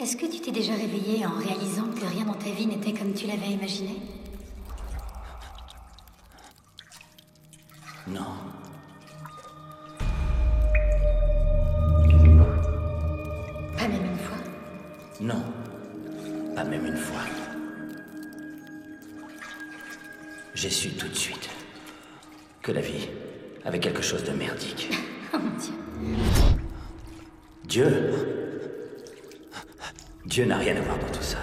Est-ce que tu t'es déjà réveillé en réalisant que rien dans ta vie n'était comme tu l'avais imaginé? Non. Pas même une fois? Non. Pas même une fois. J'ai su tout de suite que la vie avait quelque chose de merdique. Oh mon Dieu. Dieu? Dieu n'a rien à voir dans tout ça.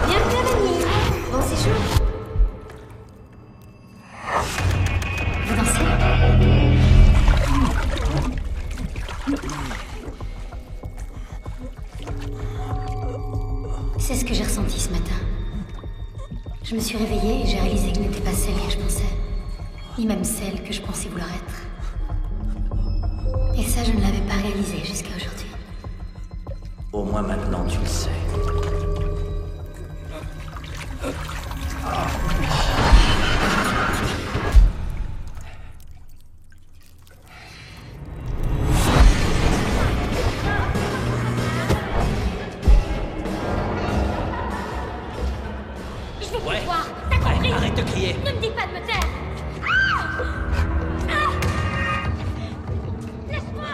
Bienvenue à Manille. Bon séjour. Vous dansez? C'est ce que j'ai ressenti ce matin. Je me suis réveillée et j'ai réalisé que je n'étais pas celle que je pensais. Ni même celle que je pensais vouloir être. Et ça, je ne l'avais pas réalisé jusqu'à aujourd'hui. Au moins maintenant, tu le sais. Je veux plus te voir, t'as compris? Arrête de crier. Ne me dis pas de me taire. Laisse-moi.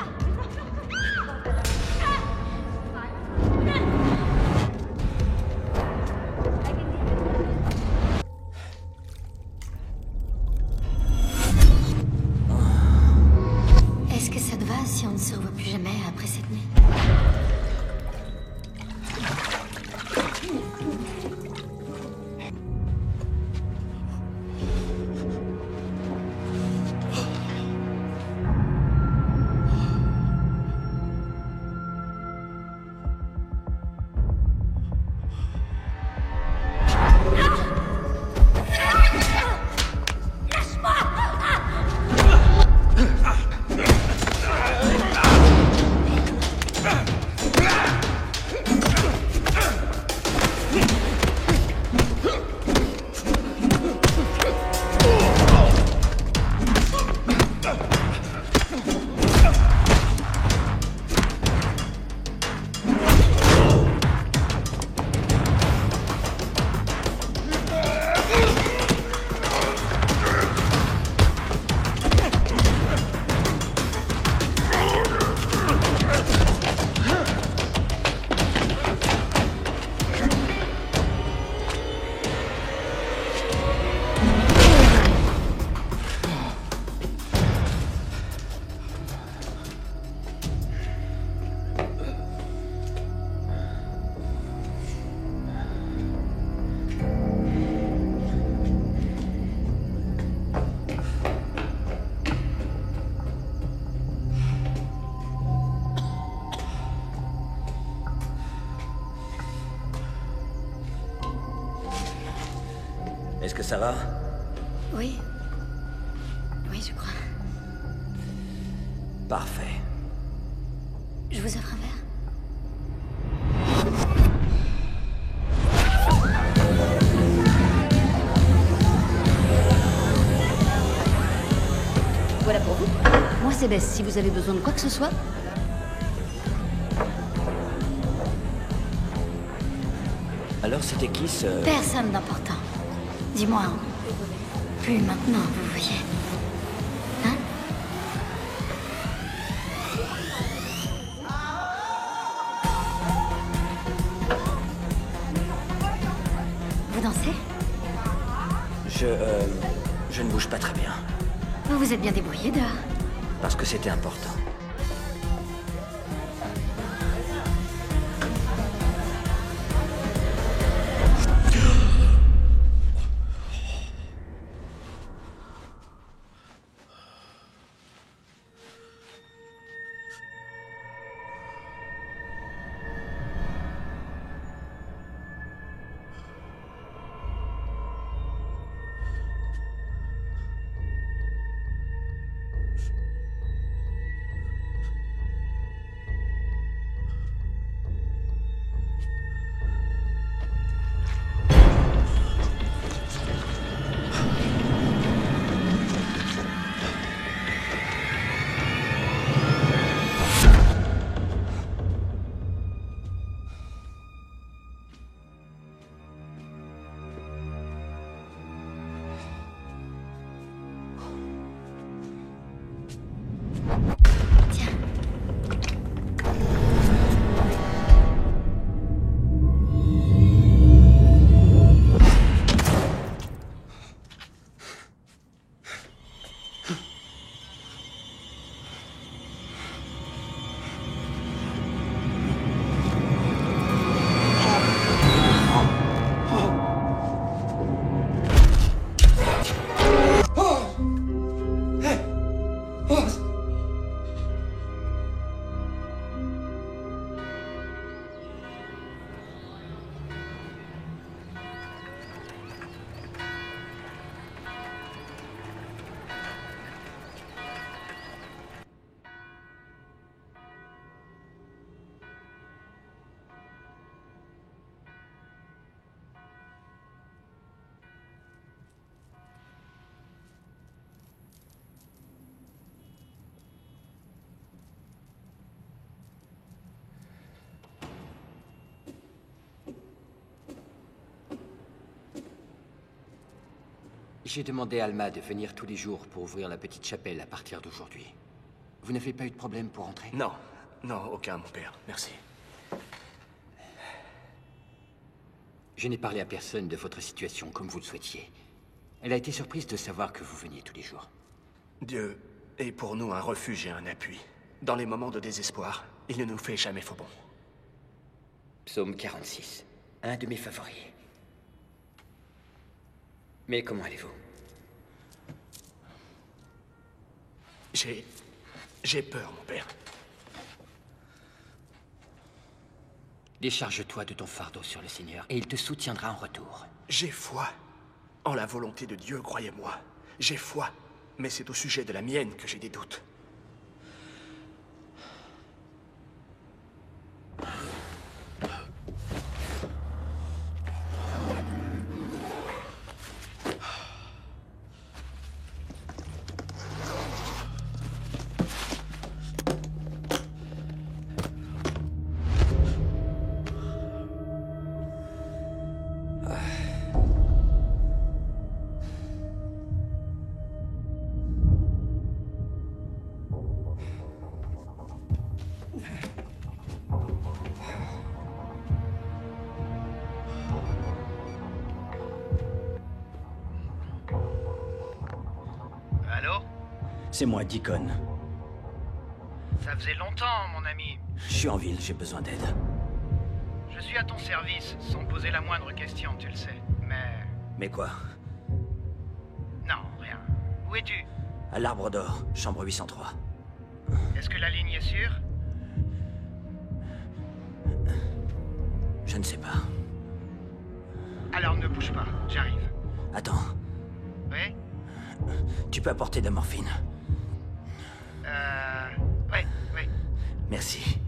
Est-ce que ça te va si on ne se revoit plus jamais après cette nuit? Est-ce que ça va? Oui. Oui, je crois. Parfait. Je vous offre un verre? c'est Bess, si vous avez besoin de quoi que ce soit. Alors c'était qui ce... Personne d'important. Dis-moi. Plus maintenant, vous voyez. Hein? Vous dansez? Je ne bouge pas très bien. Vous vous êtes bien débrouillé dehors. Parce que c'était important. J'ai demandé à Alma de venir tous les jours pour ouvrir la petite chapelle à partir d'aujourd'hui. Vous n'avez pas eu de problème pour entrer? Non, non, aucun, mon père. Merci. Je n'ai parlé à personne de votre situation comme vous le souhaitiez. Elle a été surprise de savoir que vous veniez tous les jours. Dieu est pour nous un refuge et un appui. Dans les moments de désespoir, il ne nous fait jamais faux bon. Psaume 46, un de mes favoris. Mais comment allez-vous? J'ai peur, mon père. Décharge-toi de ton fardeau sur le Seigneur, et il te soutiendra en retour. J'ai foi en la volonté de Dieu, croyez-moi. J'ai foi, mais c'est au sujet de la mienne que j'ai des doutes. Allô? C'est moi, Deacon. Ça faisait longtemps, mon ami. Je suis en ville, j'ai besoin d'aide. Je suis à ton service, sans poser la moindre question, tu le sais. Mais... Mais quoi? non, rien. Où es-tu? À l'Arbre d'Or, chambre 803. Est-ce que la ligne est sûre? Je ne sais pas. Alors ne bouge pas, j'arrive. Attends, Oui? tu peux apporter de la morphine? Oui, oui. Merci.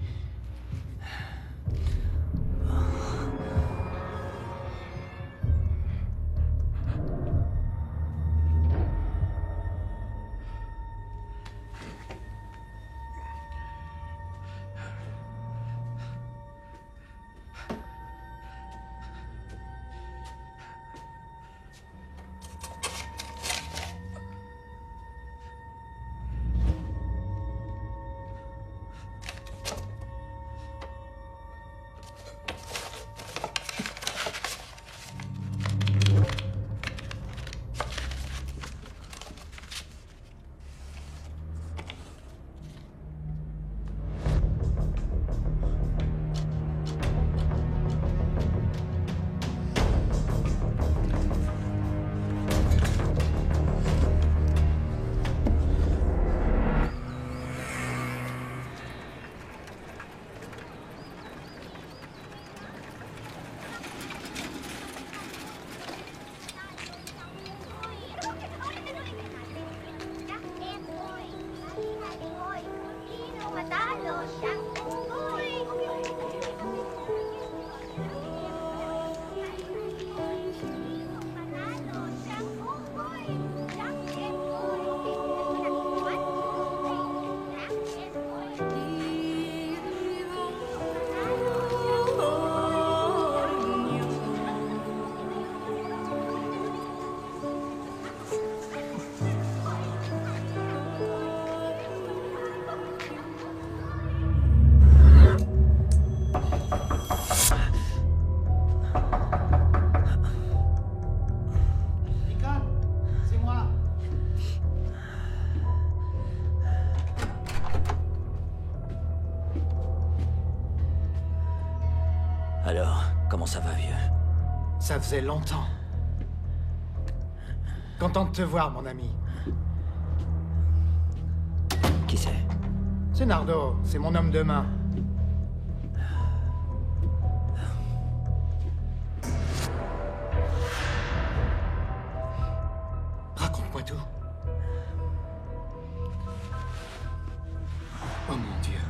ça va, vieux? Ça faisait longtemps. Content de te voir, mon ami. Qui c'est? C'est Nardo, c'est mon homme de main. Raconte-moi tout. Oh mon Dieu.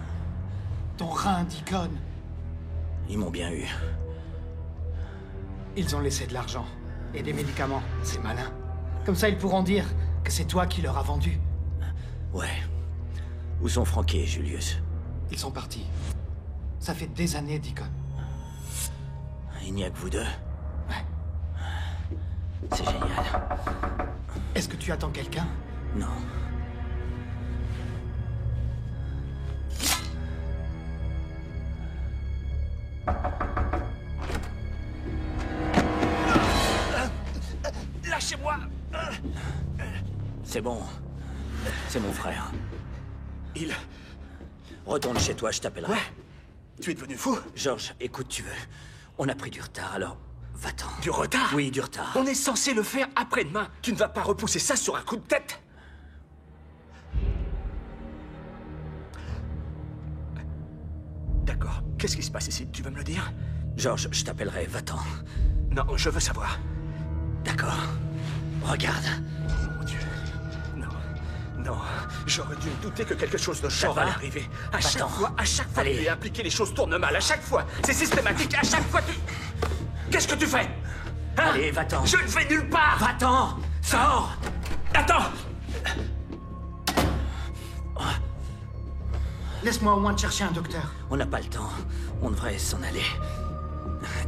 Ton rein d'icône. Ils m'ont bien eu. Ils ont laissé de l'argent et des médicaments. C'est malin. Comme ça, ils pourront dire que c'est toi qui leur as vendu. Ouais. Où sont Frankie et Julius? Ils sont partis. Ça fait des années, Deacon. Il n'y a que vous deux? Ouais. C'est génial. Est-ce que tu attends quelqu'un? Non. Lâchez-moi! C'est bon. C'est mon frère. Il... Retourne chez toi, je t'appellerai. Ouais? Tu es devenu fou? George, écoute, tu veux. On a pris du retard, alors va-t'en. Du retard? Oui, du retard. On est censé le faire après-demain. Tu ne vas pas repousser ça sur un coup de tête? D'accord. Qu'est-ce qui se passe ici? Tu veux me le dire? George, je t'appellerai, va-t'en. Non, je veux savoir. D'accord. Regarde. Mon Dieu. Non. Non. J'aurais dû me douter que quelque chose de Ça genre va? allait arriver. À Va-t'en. chaque fois Allez. que tu es impliqué, les choses tournent mal. À chaque fois. C'est systématique. À chaque fois, tu... Qu'est-ce que tu fais? Hein? Allez, va-t'en. Je ne vais nulle part. Va-t'en. Sors. Attends. Laisse-moi au moins te chercher un docteur. On n'a pas le temps. On devrait s'en aller.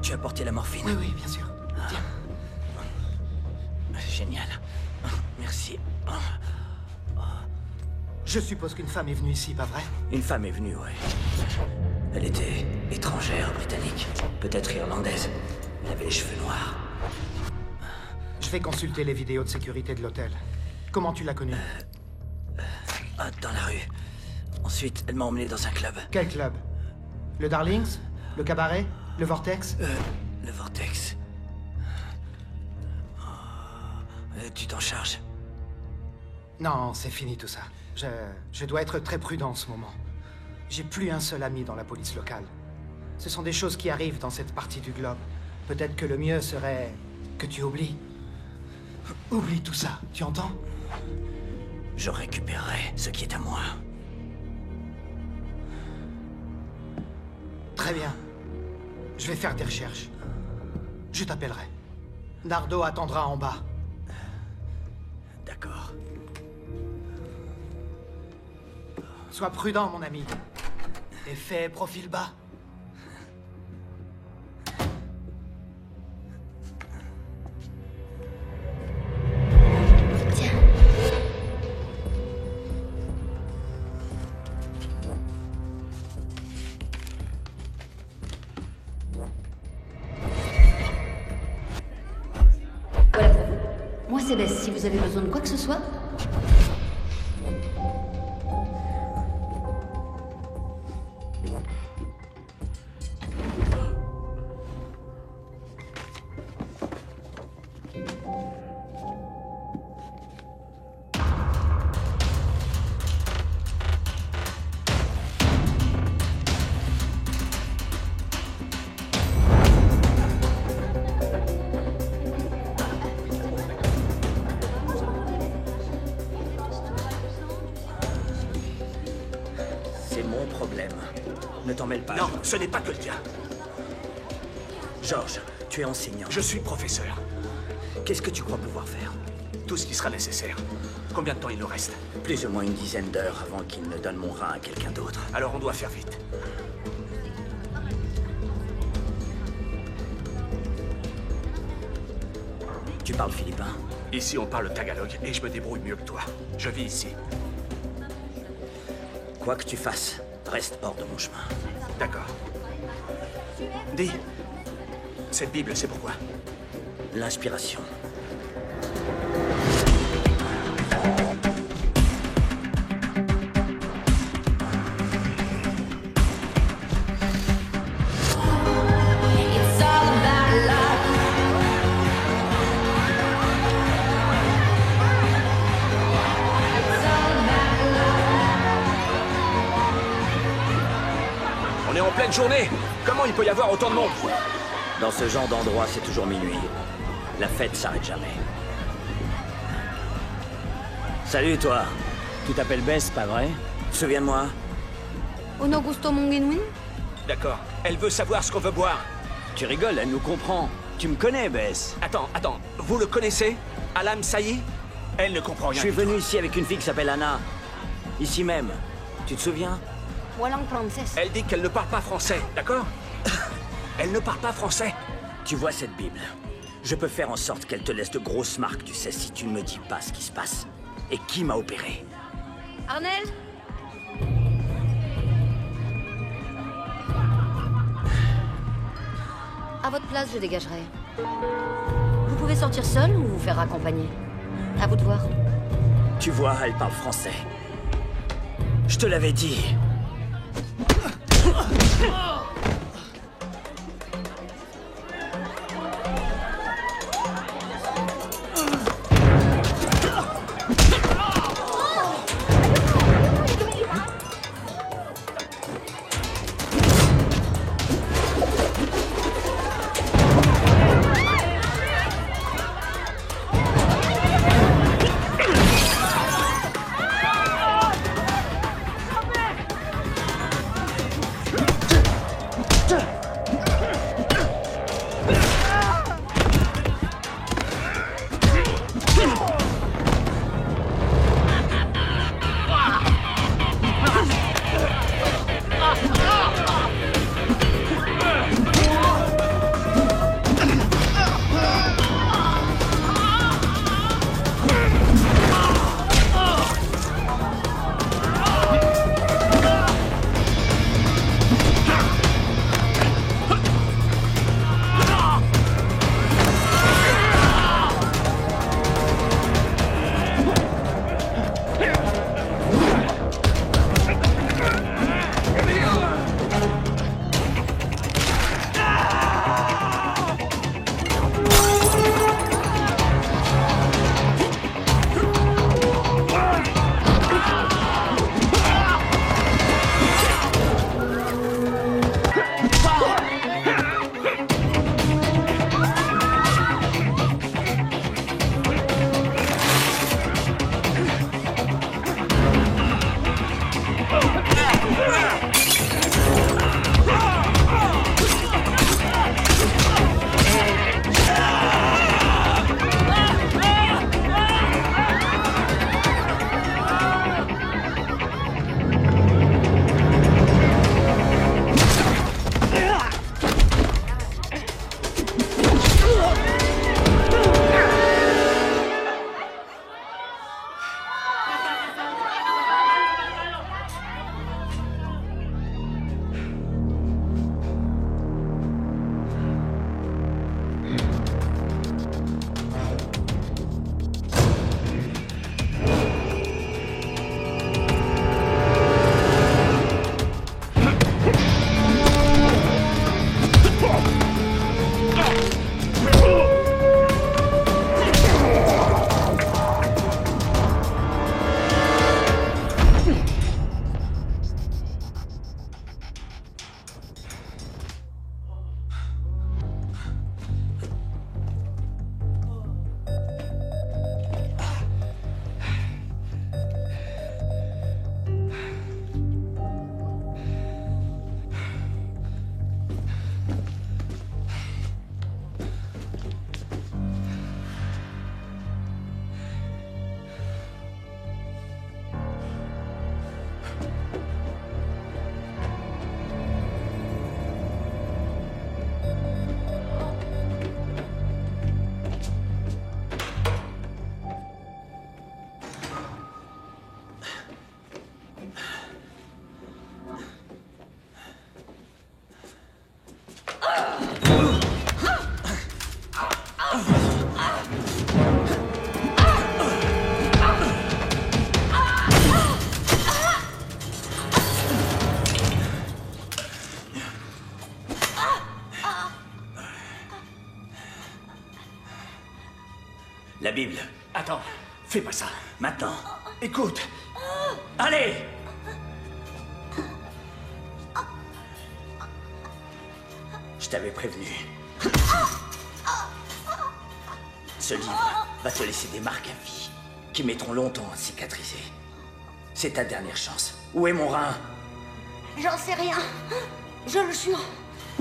Tu as porté la morphine? Oui, oui, bien sûr. Tiens. Génial. Merci. Je suppose qu'une femme est venue ici, pas vrai? Une femme est venue, ouais. Elle était étrangère, britannique. Peut-être irlandaise. Elle avait les cheveux noirs. Je vais consulter les vidéos de sécurité de l'hôtel. Comment tu l'as connue? Dans la rue. Ensuite, elle m'a emmené dans un club. Quel club? Le Darlings? Le cabaret? Le Vortex? Le Vortex. Tu t'en charges? Non, c'est fini tout ça. Je dois être très prudent en ce moment. J'ai plus un seul ami dans la police locale. Ce sont des choses qui arrivent dans cette partie du globe. Peut-être que le mieux serait que tu oublies. Oublie tout ça, tu entends? Je récupérerai ce qui est à moi. Très bien. Je vais faire des recherches. Je t'appellerai. Nardo attendra en bas. D'accord. Sois prudent, mon ami. Et fais profil bas. Tiens. Voilà pour vous. Moi, c'est Bess. Si vous avez besoin de quoi que ce soit, C'est mon problème. Ne t'en mêle pas. Non, ce n'est pas que le tien. George, tu es enseignant. Je suis professeur. Qu'est-ce que tu crois pouvoir faire? Tout ce qui sera nécessaire. Combien de temps il nous reste? Plus ou moins une dizaine d'heures avant qu'il ne donne mon rein à quelqu'un d'autre. Alors on doit faire vite. Tu parles philippin? Ici, on parle tagalog et je me débrouille mieux que toi. Je vis ici. Quoi que tu fasses, reste hors de mon chemin. D'accord. Dis, cette Bible, c'est pourquoi? L'inspiration. It's all about journée. Comment il peut y avoir autant de monde? Dans ce genre d'endroit, c'est toujours minuit. La fête s'arrête jamais. Salut, toi. Tu t'appelles Bess, pas vrai? Souviens-de-moi. Ono gusto mongenwin? D'accord. Elle veut savoir ce qu'on veut boire. Tu rigoles, elle nous comprend. Tu me connais, Bess. Attends. Vous le connaissez? Alam Saï? Elle ne comprend rien. Je suis du tout. venu ici avec une fille qui s'appelle Anna. Ici même. Tu te souviens? Walang Frances. Elle dit qu'elle ne parle pas français, d'accord? Elle ne parle pas français. Tu vois cette Bible? Je peux faire en sorte qu'elle te laisse de grosses marques, tu sais, si tu ne me dis pas ce qui se passe. Et qui m'a opéré? Arnel? À votre place, je dégagerai. Vous pouvez sortir seul ou vous faire accompagner? À vous de voir. Tu vois, elle parle français. Je te l'avais dit. La Bible. Attends, fais pas ça. Maintenant. Écoute. Allez! t'avais prévenu. Ce livre va te laisser des marques à vie, qui mettront longtemps à cicatriser. C'est ta dernière chance. Où est mon rein? J'en sais rien. Je le jure.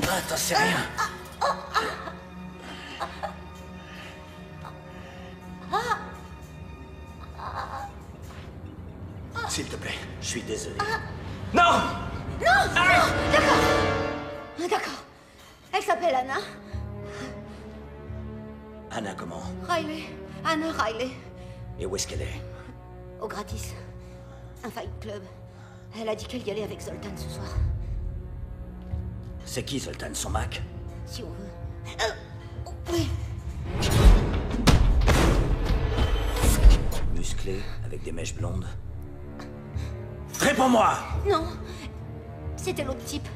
Ah, t'en sais rien. S'il te plaît. Je suis désolé. Non! D'accord. Elle s'appelle Anna. Anna comment? Riley. Anna Riley. Et où est-ce qu'elle est? Au gratis. Un fight club. Elle a dit qu'elle y allait avec Zoltan ce soir. C'est qui Zoltan, son Mac? Si on veut. Oui. Musclé, avec des mèches blondes. Réponds-moi! Non. C'était l'autre type.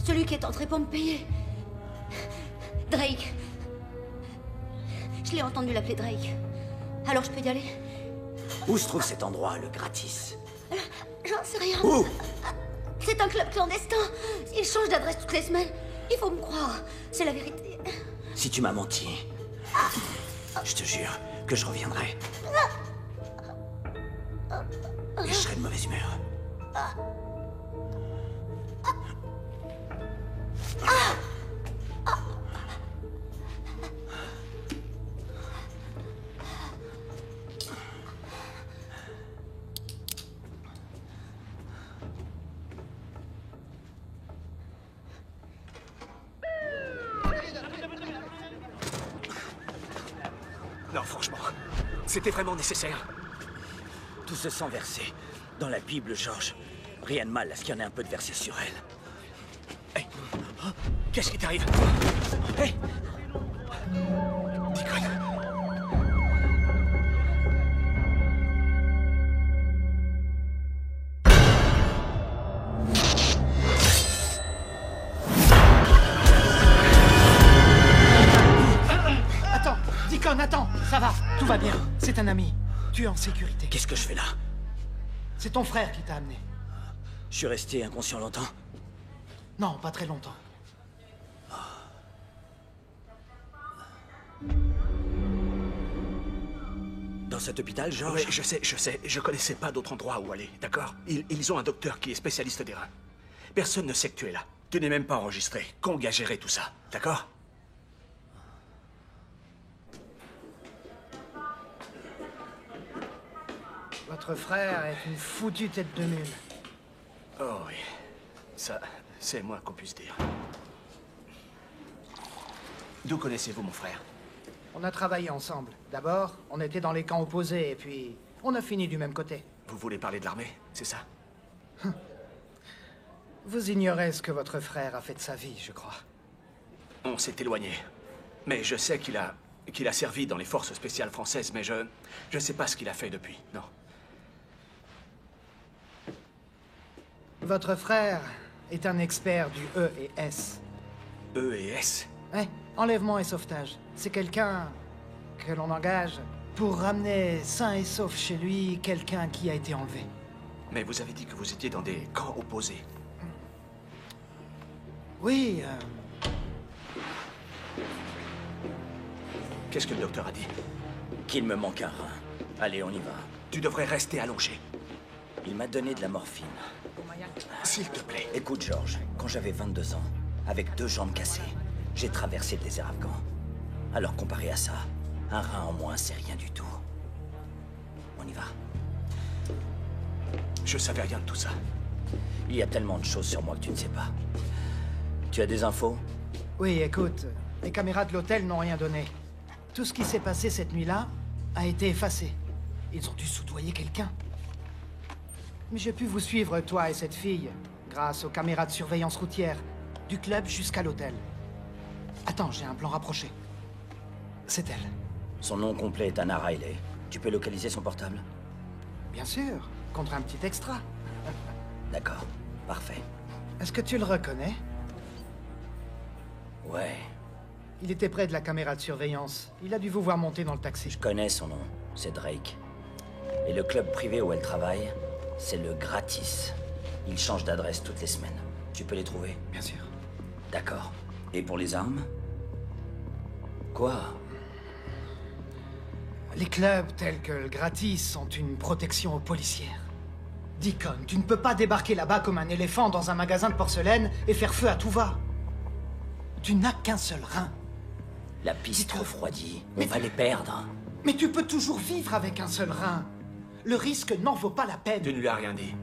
Celui qui est entré pour me payer. Drake. Je l'ai entendu l'appeler Drake. Alors je peux y aller? Où se trouve cet endroit, le gratis? J'en sais rien. Où? C'est un club clandestin. Il change d'adresse toutes les semaines. Il faut me croire. C'est la vérité. Si tu m'as menti, je te jure que je reviendrai. Et je serai de mauvaise humeur. Non, franchement, c'était vraiment nécessaire. Tout ce sang versé dans la Bible, George. Rien de mal à ce qu'il y en ait un peu de versé sur elle. Hey, qu'est-ce qui t'arrive? Hey! Deacon. Attends, Deacon, attends. Ça va, tout va bien. C'est un ami. Tu es en sécurité. Qu'est-ce que je fais là? C'est ton frère qui t'a amené. Je suis resté inconscient longtemps? Non, pas très longtemps. Dans cet hôpital, George? Oui, je sais. Je connaissais pas d'autre endroit où aller, d'accord? Ils ont un docteur qui est spécialiste des reins. Personne ne sait que tu es là. Tu n'es même pas enregistré. Kong a géré tout ça, d'accord? Votre frère est une foutue tête de mule. Oh oui. Ça, c'est moins qu'on puisse dire. D'où connaissez-vous mon frère? On a travaillé ensemble. D'abord, on était dans les camps opposés, et puis on a fini du même côté. Vous voulez parler de l'armée, c'est ça? Vous ignorez ce que votre frère a fait de sa vie, je crois. On s'est éloigné. Mais je sais qu'il a servi dans les forces spéciales françaises, mais je sais pas ce qu'il a fait depuis, non. Votre frère est un expert du E et S. E et S? Ouais, enlèvement et sauvetage. C'est quelqu'un que l'on engage pour ramener sain et sauf chez lui quelqu'un qui a été enlevé. Mais vous avez dit que vous étiez dans des camps opposés. Oui, Qu'est-ce que le docteur a dit? Qu'il me manque un rein. Allez, on y va. Tu devrais rester allongé. Il m'a donné de la morphine. S'il te plaît. Écoute, George, quand j'avais 22 ans, avec 2 jambes cassées, j'ai traversé le désert afghan. Alors comparé à ça, un rein en moins, c'est rien du tout. On y va. Je savais rien de tout ça. Il y a tellement de choses sur moi que tu ne sais pas. Tu as des infos? oui, écoute, les caméras de l'hôtel n'ont rien donné. Tout ce qui s'est passé cette nuit-là a été effacé. Ils ont dû soudoyer quelqu'un. Mais j'ai pu vous suivre, toi et cette fille, grâce aux caméras de surveillance routière, du club jusqu'à l'hôtel. Attends, j'ai un plan rapproché. C'est elle. Son nom complet est Anna Riley. Tu peux localiser son portable? Bien sûr, contre un petit extra. D'accord, parfait. Est-ce que tu le reconnais? Ouais, Il était près de la caméra de surveillance. Il a dû vous voir monter dans le taxi. je connais son nom. C'est Drake. Et le club privé où elle travaille, c'est le Gratis. Ils changent d'adresse toutes les semaines. Tu peux les trouver? Bien sûr. D'accord. Et pour les armes? Quoi? Les clubs tels que le Gratis sont une protection aux policières. Deacon, tu ne peux pas débarquer là-bas comme un éléphant dans un magasin de porcelaine et faire feu à tout va. Tu n'as qu'un seul rein. La piste refroidit. On va les perdre. Mais tu peux toujours vivre avec un seul rein. Le risque n'en vaut pas la peine. Tu ne lui as rien dit.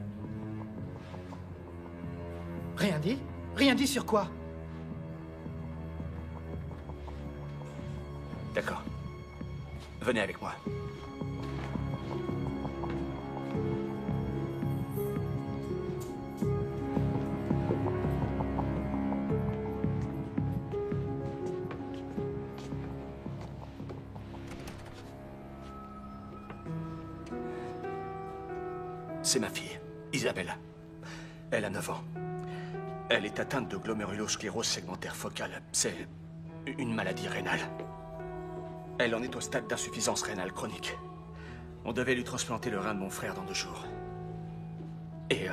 Rien dit? Rien dit sur quoi? D'accord. Venez avec moi. C'est ma fille, Isabelle. Elle a 9 ans. Elle est atteinte de glomérulosclérose segmentaire focale. C'est une maladie rénale. Elle en est au stade d'insuffisance rénale chronique. On devait lui transplanter le rein de mon frère dans 2 jours. Et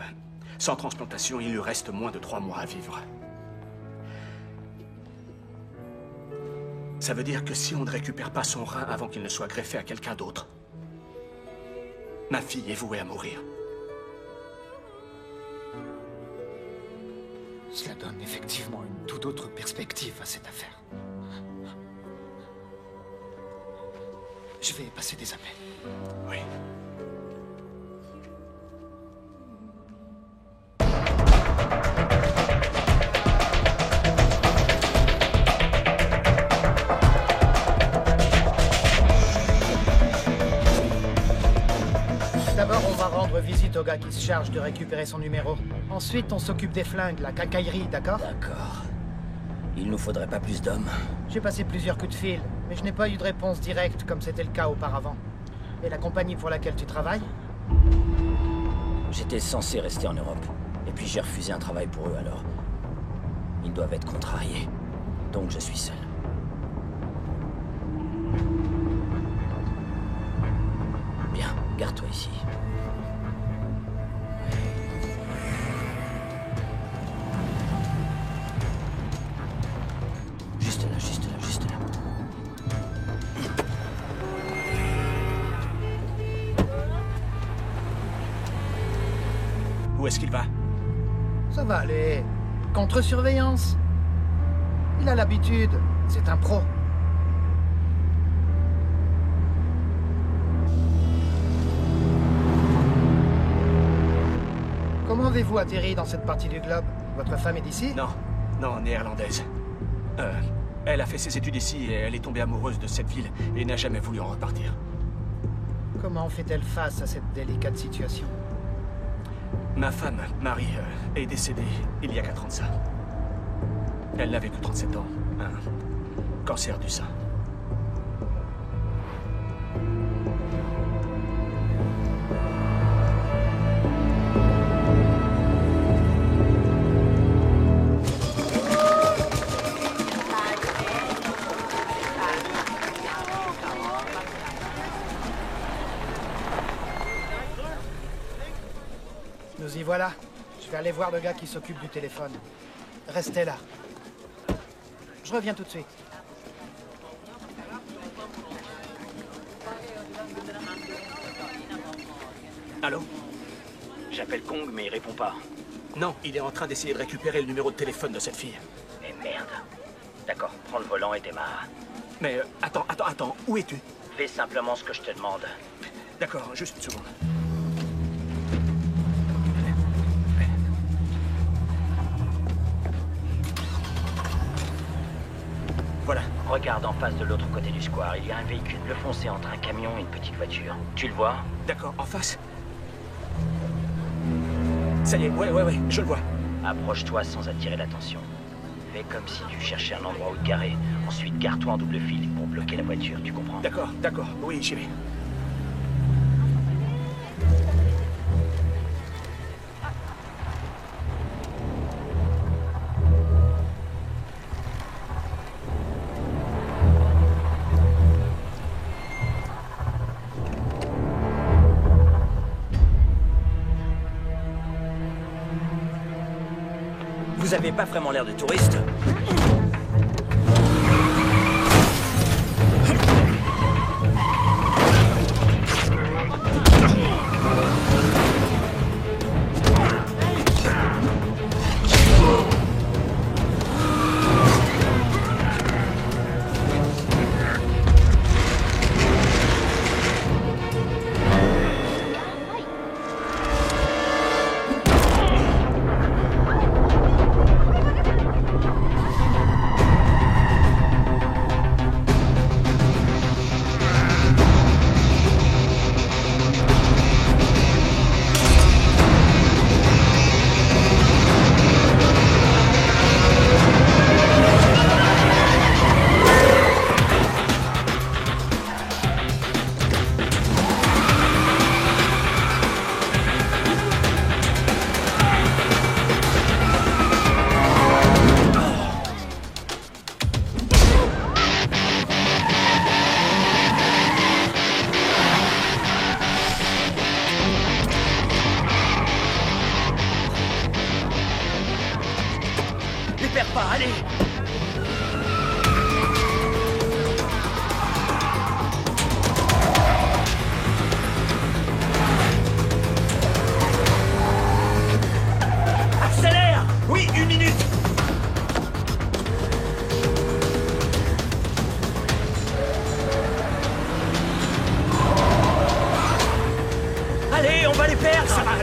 sans transplantation, il lui reste moins de 3 mois à vivre. Ça veut dire que si on ne récupère pas son rein avant qu'il ne soit greffé à quelqu'un d'autre, ma fille est vouée à mourir. Cela donne effectivement une toute autre perspective à cette affaire. Je vais passer des appels. Oui. D'abord, on va rendre visite au gars qui se charge de récupérer son numéro. Ensuite, on s'occupe des flingues, la cacaillerie, d'accord? D'accord. Il nous faudrait pas plus d'hommes. J'ai passé plusieurs coups de fil, mais je n'ai pas eu de réponse directe comme c'était le cas auparavant. Et la compagnie pour laquelle tu travailles? J'étais censé rester en Europe. Et puis j'ai refusé un travail pour eux alors. Ils doivent être contrariés. Donc je suis seul. Bien, garde-toi ici. Juste là, juste là, juste là. Où est-ce qu'il va? Ça va aller. Contre-surveillance. Il a l'habitude. C'est un pro. Comment avez-vous atterri dans cette partie du globe? Votre femme est d'ici? Non, non, néerlandaise. Elle a fait ses études ici et elle est tombée amoureuse de cette ville et n'a jamais voulu en repartir. Comment fait-elle face à cette délicate situation? Ma femme, Marie, est décédée il y a 4 ans de ça. Elle n'avait que 37 ans. Un cancer du sein. Nous y voilà. Je vais aller voir le gars qui s'occupe du téléphone. Restez là. Je reviens tout de suite. Allô? J'appelle Kong, mais il répond pas. Non, il est en train d'essayer de récupérer le numéro de téléphone de cette fille. Mais merde. D'accord, prends le volant et démarre. Mais attends, où es-tu? Fais simplement ce que je te demande. D'accord, juste une seconde. Voilà. Regarde en face de l'autre côté du square, il y a un véhicule bleu foncé entre un camion et une petite voiture. Tu le vois? D'accord, en face. Ça y est, ouais, je le vois. Approche-toi sans attirer l'attention. Fais comme si tu cherchais un endroit où te garer. Ensuite, gare-toi en double fil pour bloquer la voiture, tu comprends? D'accord, oui, j'y vais. Vous avez pas vraiment l'air de touriste.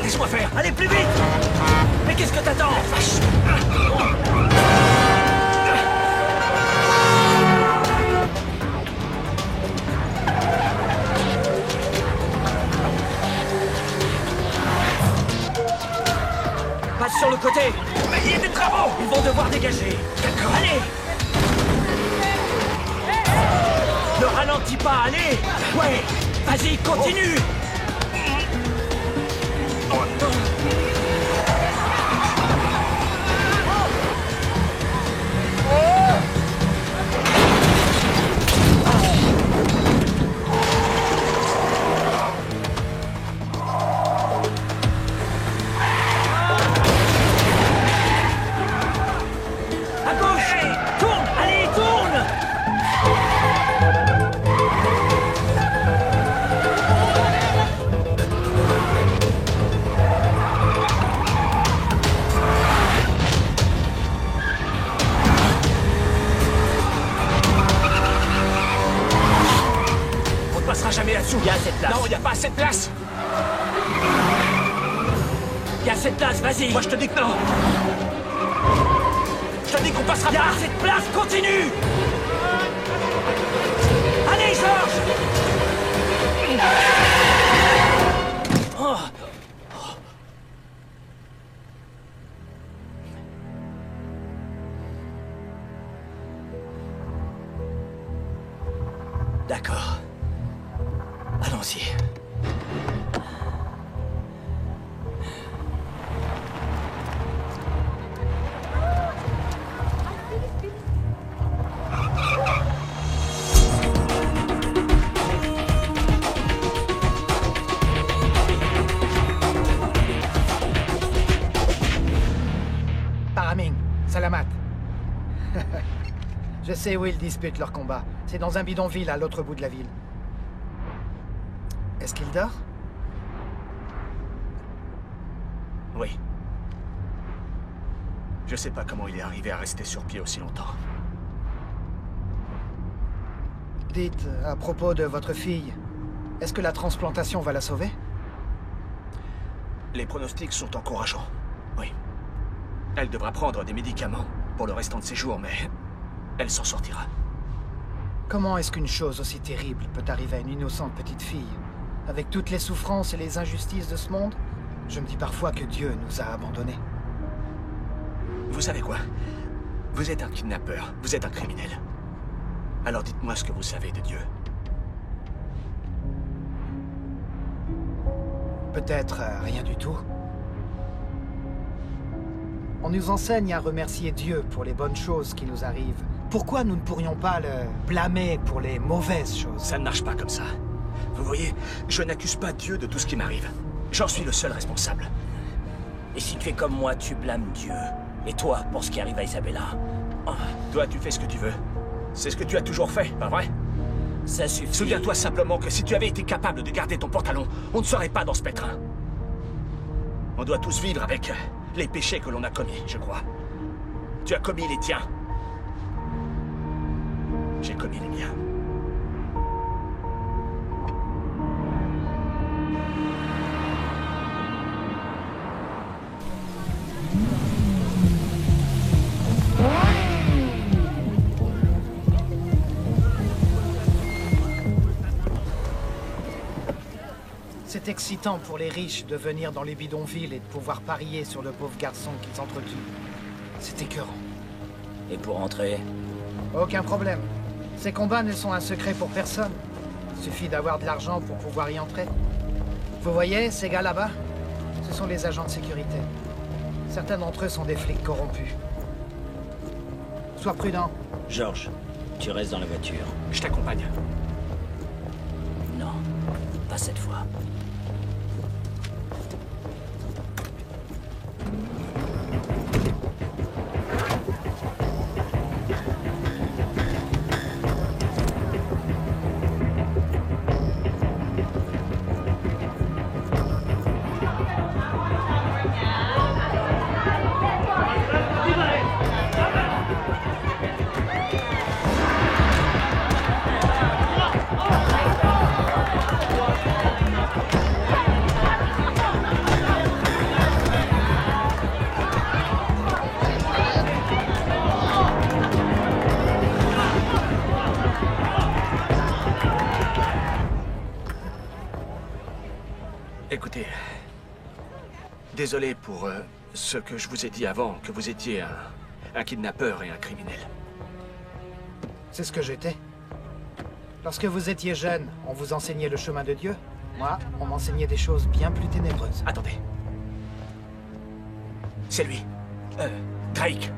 Laisse-moi faire. Allez, plus vite! Mais qu'est-ce que t'attends? Passe sur le côté! Mais il y a des travaux. Ils vont devoir dégager. D'accord. Allez! Ne ralentis pas, allez! Ouais! Vas-y, continue! À gauche! Tourne! Allez, tourne! On ne passera jamais là-dessous. Il y a assez de place. Non, il n'y a pas assez de place. Il y a assez de place, vas-y! Moi, je te dis que non. Je te dis qu'on passera Il y a pas. assez de place, continue! Allez, Georges! Oh. D'accord. Allons-y. Paraming, Salamat. Je sais où ils disputent leur combat. C'est dans un bidonville à l'autre bout de la ville. Est-ce qu'il dort? Oui. Je sais pas comment il est arrivé à rester sur pied aussi longtemps. Dites, à propos de votre fille, est-ce que la transplantation va la sauver? Les pronostics sont encourageants. Oui. Elle devra prendre des médicaments pour le restant de ses jours, mais elle s'en sortira. Comment est-ce qu'une chose aussi terrible peut arriver à une innocente petite fille? Avec toutes les souffrances et les injustices de ce monde, je me dis parfois que Dieu nous a abandonnés. Vous savez quoi? Vous êtes un kidnappeur, vous êtes un criminel. Alors dites-moi ce que vous savez de Dieu. Peut-être rien du tout. On nous enseigne à remercier Dieu pour les bonnes choses qui nous arrivent. Pourquoi nous ne pourrions pas le blâmer pour les mauvaises choses? Ça ne marche pas comme ça. Vous voyez, je n'accuse pas Dieu de tout ce qui m'arrive. J'en suis le seul responsable. Et si tu es comme moi, tu blâmes Dieu. Et toi, pour ce qui arrive à Isabella? Oh, Toi, tu fais ce que tu veux. C'est ce que tu as toujours fait, pas vrai? ça suffit. Souviens-toi simplement que si tu avais été capable de garder ton pantalon, on ne serait pas dans ce pétrin. On doit tous vivre avec les péchés que l'on a commis, je crois. Tu as commis les tiens. J'ai commis les miens. C'est excitant pour les riches de venir dans les bidonvilles et de pouvoir parier sur le pauvre garçon qu'ils entretuent. C'est écœurant. Et pour entrer? Aucun problème. Ces combats ne sont un secret pour personne. Il suffit d'avoir de l'argent pour pouvoir y entrer. Vous voyez, ces gars là-bas, ce sont les agents de sécurité. Certains d'entre eux sont des flics corrompus. Sois prudent. Georges, tu restes dans la voiture. Je t'accompagne. Non, pas cette fois. Écoutez, désolé pour ce que je vous ai dit avant, que vous étiez un kidnappeur et un criminel. C'est ce que j'étais. Lorsque vous étiez jeune, on vous enseignait le chemin de Dieu. Moi, on m'enseignait des choses bien plus ténébreuses. Attendez. C'est lui. Drake.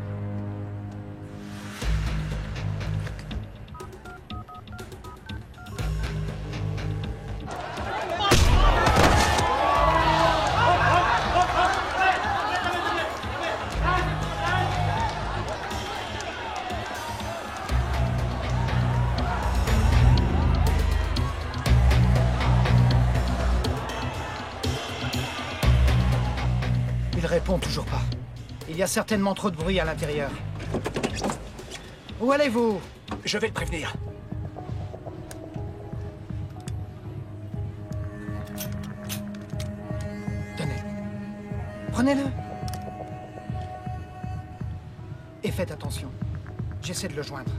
Il répond toujours pas. Il y a certainement trop de bruit à l'intérieur. Où allez-vous? Je vais le prévenir. Tenez. Prenez-le. Et faites attention. J'essaie de le joindre.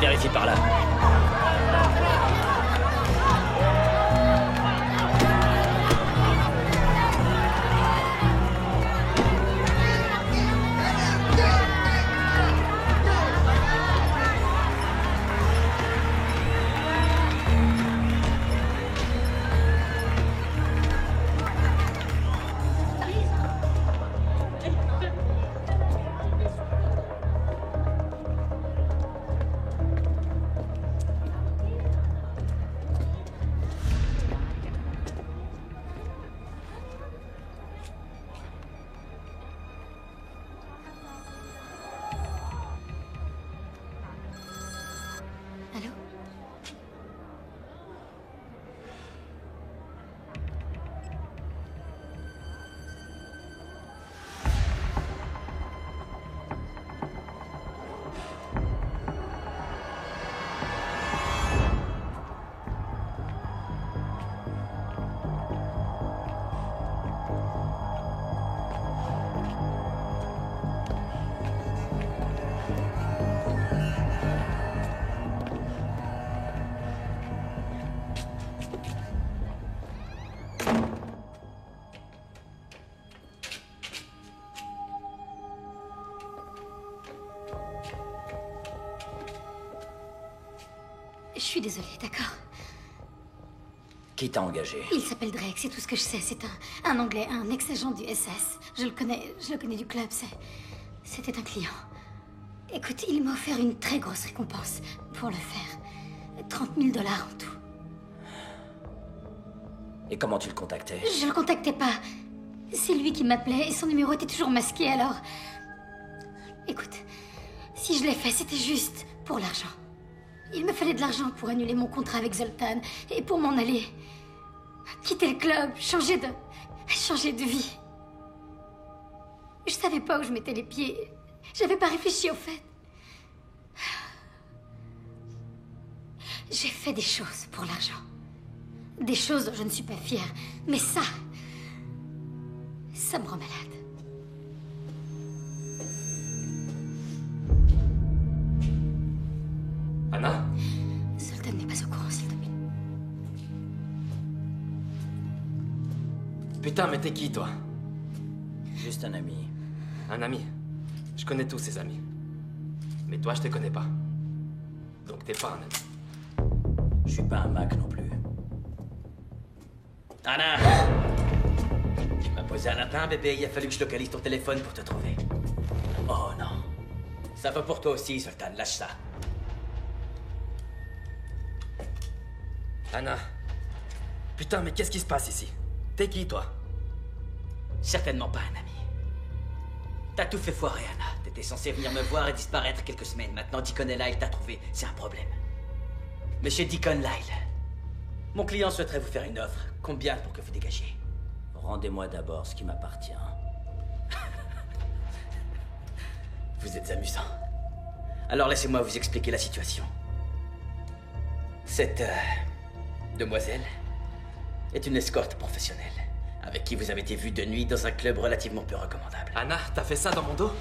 Vérifie par là. Allô? Je suis désolée, d'accord? Qui t'a engagé? Il s'appelle Drake, c'est tout ce que je sais. C'est un Anglais, un ex-agent du SS. Je le connais du club, c'était un client. Écoute, il m'a offert une très grosse récompense pour le faire. 30 000 $ en tout. Et comment tu le contactais? Je le contactais pas. C'est lui qui m'appelait et son numéro était toujours masqué, alors... Écoute, si je l'ai fait, c'était juste pour l'argent. Il me fallait de l'argent pour annuler mon contrat avec Zoltan et pour m'en aller. Quitter le club, changer de vie. Je savais pas où je mettais les pieds. J'avais pas réfléchi au fait. J'ai fait des choses pour l'argent. Des choses dont je ne suis pas fière. Mais ça me rend malade. Anna? Zoltan n'est pas au courant, s'il te plaît. Putain, mais t'es qui, toi? Juste un ami. Un ami. Je connais tous ces amis. Mais toi, je te connais pas. Donc t'es pas un ami. Je suis pas un Mac non plus. Anna! Tu m'as posé un lapin, bébé. Il a fallu que je localise ton téléphone pour te trouver. Oh non. Ça va pour toi aussi, Zoltan. Lâche ça. Anna, Putain, mais qu'est-ce qui se passe ici? T'es qui, toi? Certainement pas un ami. T'as tout fait foirer, Anna. T'étais censé venir me voir et disparaître quelques semaines. Maintenant, Deacon et Lyle t'a trouvé. C'est un problème. Monsieur Deacon Lyle, mon client souhaiterait vous faire une offre. Combien pour que vous dégagiez? Rendez-moi d'abord ce qui m'appartient. Vous êtes amusant. Alors laissez-moi vous expliquer la situation. Cette demoiselle est une escorte professionnelle avec qui vous avez été vu de nuit dans un club relativement peu recommandable. Anna, t'as fait ça dans mon dos?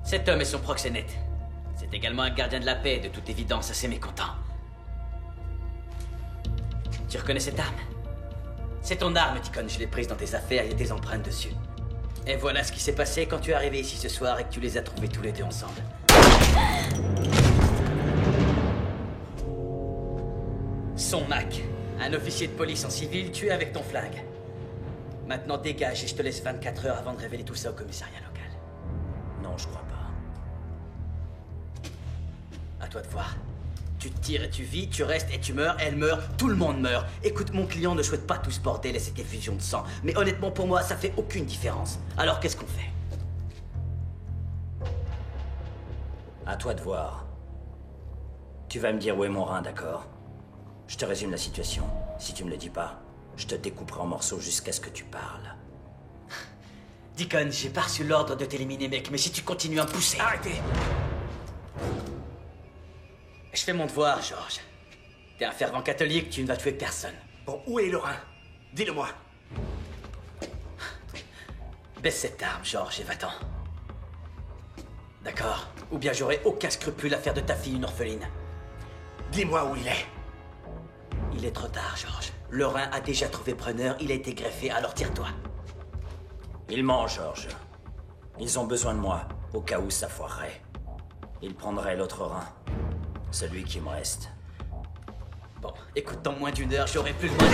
Cet homme est son proxénète. C'est également un gardien de la paix, de toute évidence assez mécontent. Tu reconnais cette arme? C'est ton arme, Deacon. Je l'ai prise dans tes affaires, il y a tes empreintes dessus. Et voilà ce qui s'est passé quand tu es arrivé ici ce soir et que tu les as trouvés tous les deux ensemble. Son Mac, un officier de police en civil tué avec ton flingue. Maintenant dégage et je te laisse 24 heures avant de révéler tout ça au commissariat local. Non, je crois pas. À toi de voir. Tu tires et tu vis, tu restes et tu meurs, elle meurt, tout le monde meurt. Écoute, mon client ne souhaite pas tout ce bordel et cette effusion de sang. Mais honnêtement, pour moi, ça fait aucune différence. Alors qu'est-ce qu'on fait? À toi de voir. Tu vas me dire où est mon rein, d'accord? Je te résume la situation. Si tu me le dis pas, je te découperai en morceaux jusqu'à ce que tu parles. Deacon, j'ai pas reçu l'ordre de t'éliminer, mec, mais si tu continues à me pousser... Arrêtez! Je fais mon devoir, George. T'es un fervent catholique, tu ne vas tuer personne. Bon, où est le rein? Dis-le-moi. Baisse cette arme, George, et va-t'en. D'accord? Ou bien j'aurai aucun scrupule à faire de ta fille une orpheline. Dis-moi où il est. Il est trop tard, George. Le rein a déjà trouvé preneur, il a été greffé, alors tire-toi. Ils mentent, George. Ils ont besoin de moi, au cas où ça foirerait. Ils prendraient l'autre rein. Celui qui me reste. Bon, écoute, dans moins d'une heure, j'aurai plus le moindre...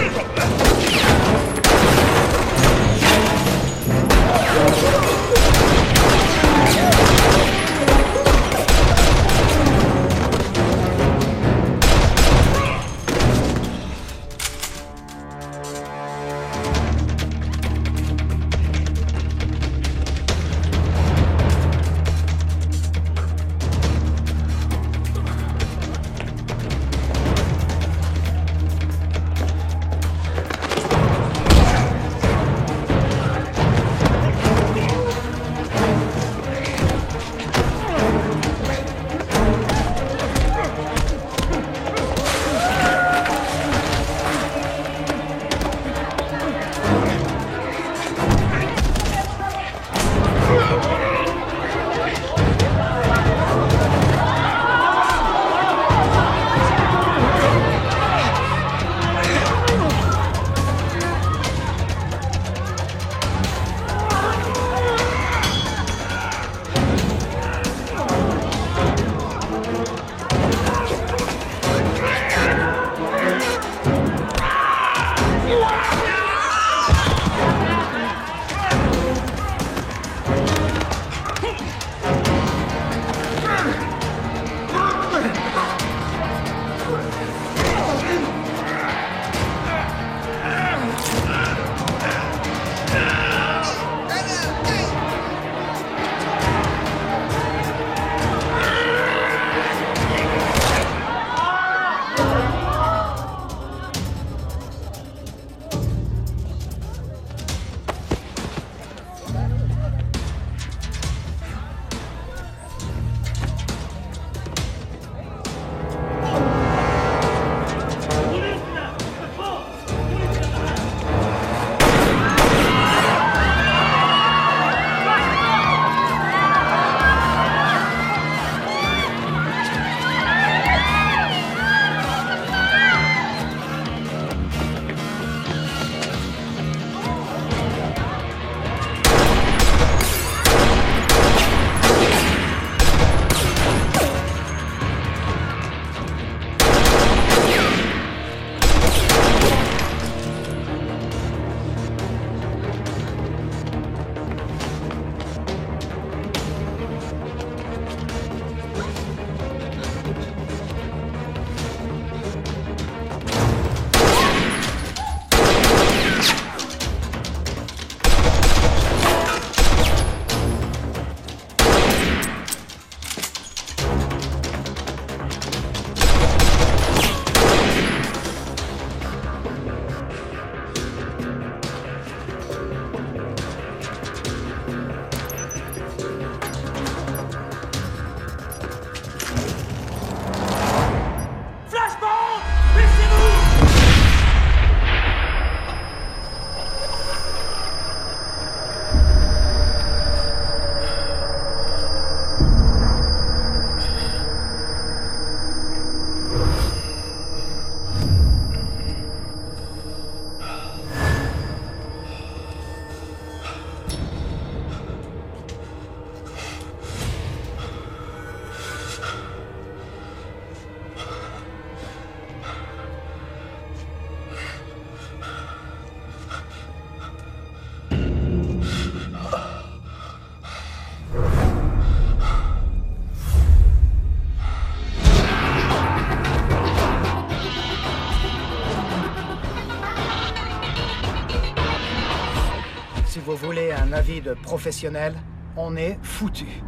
un avis de professionnel, on est foutu.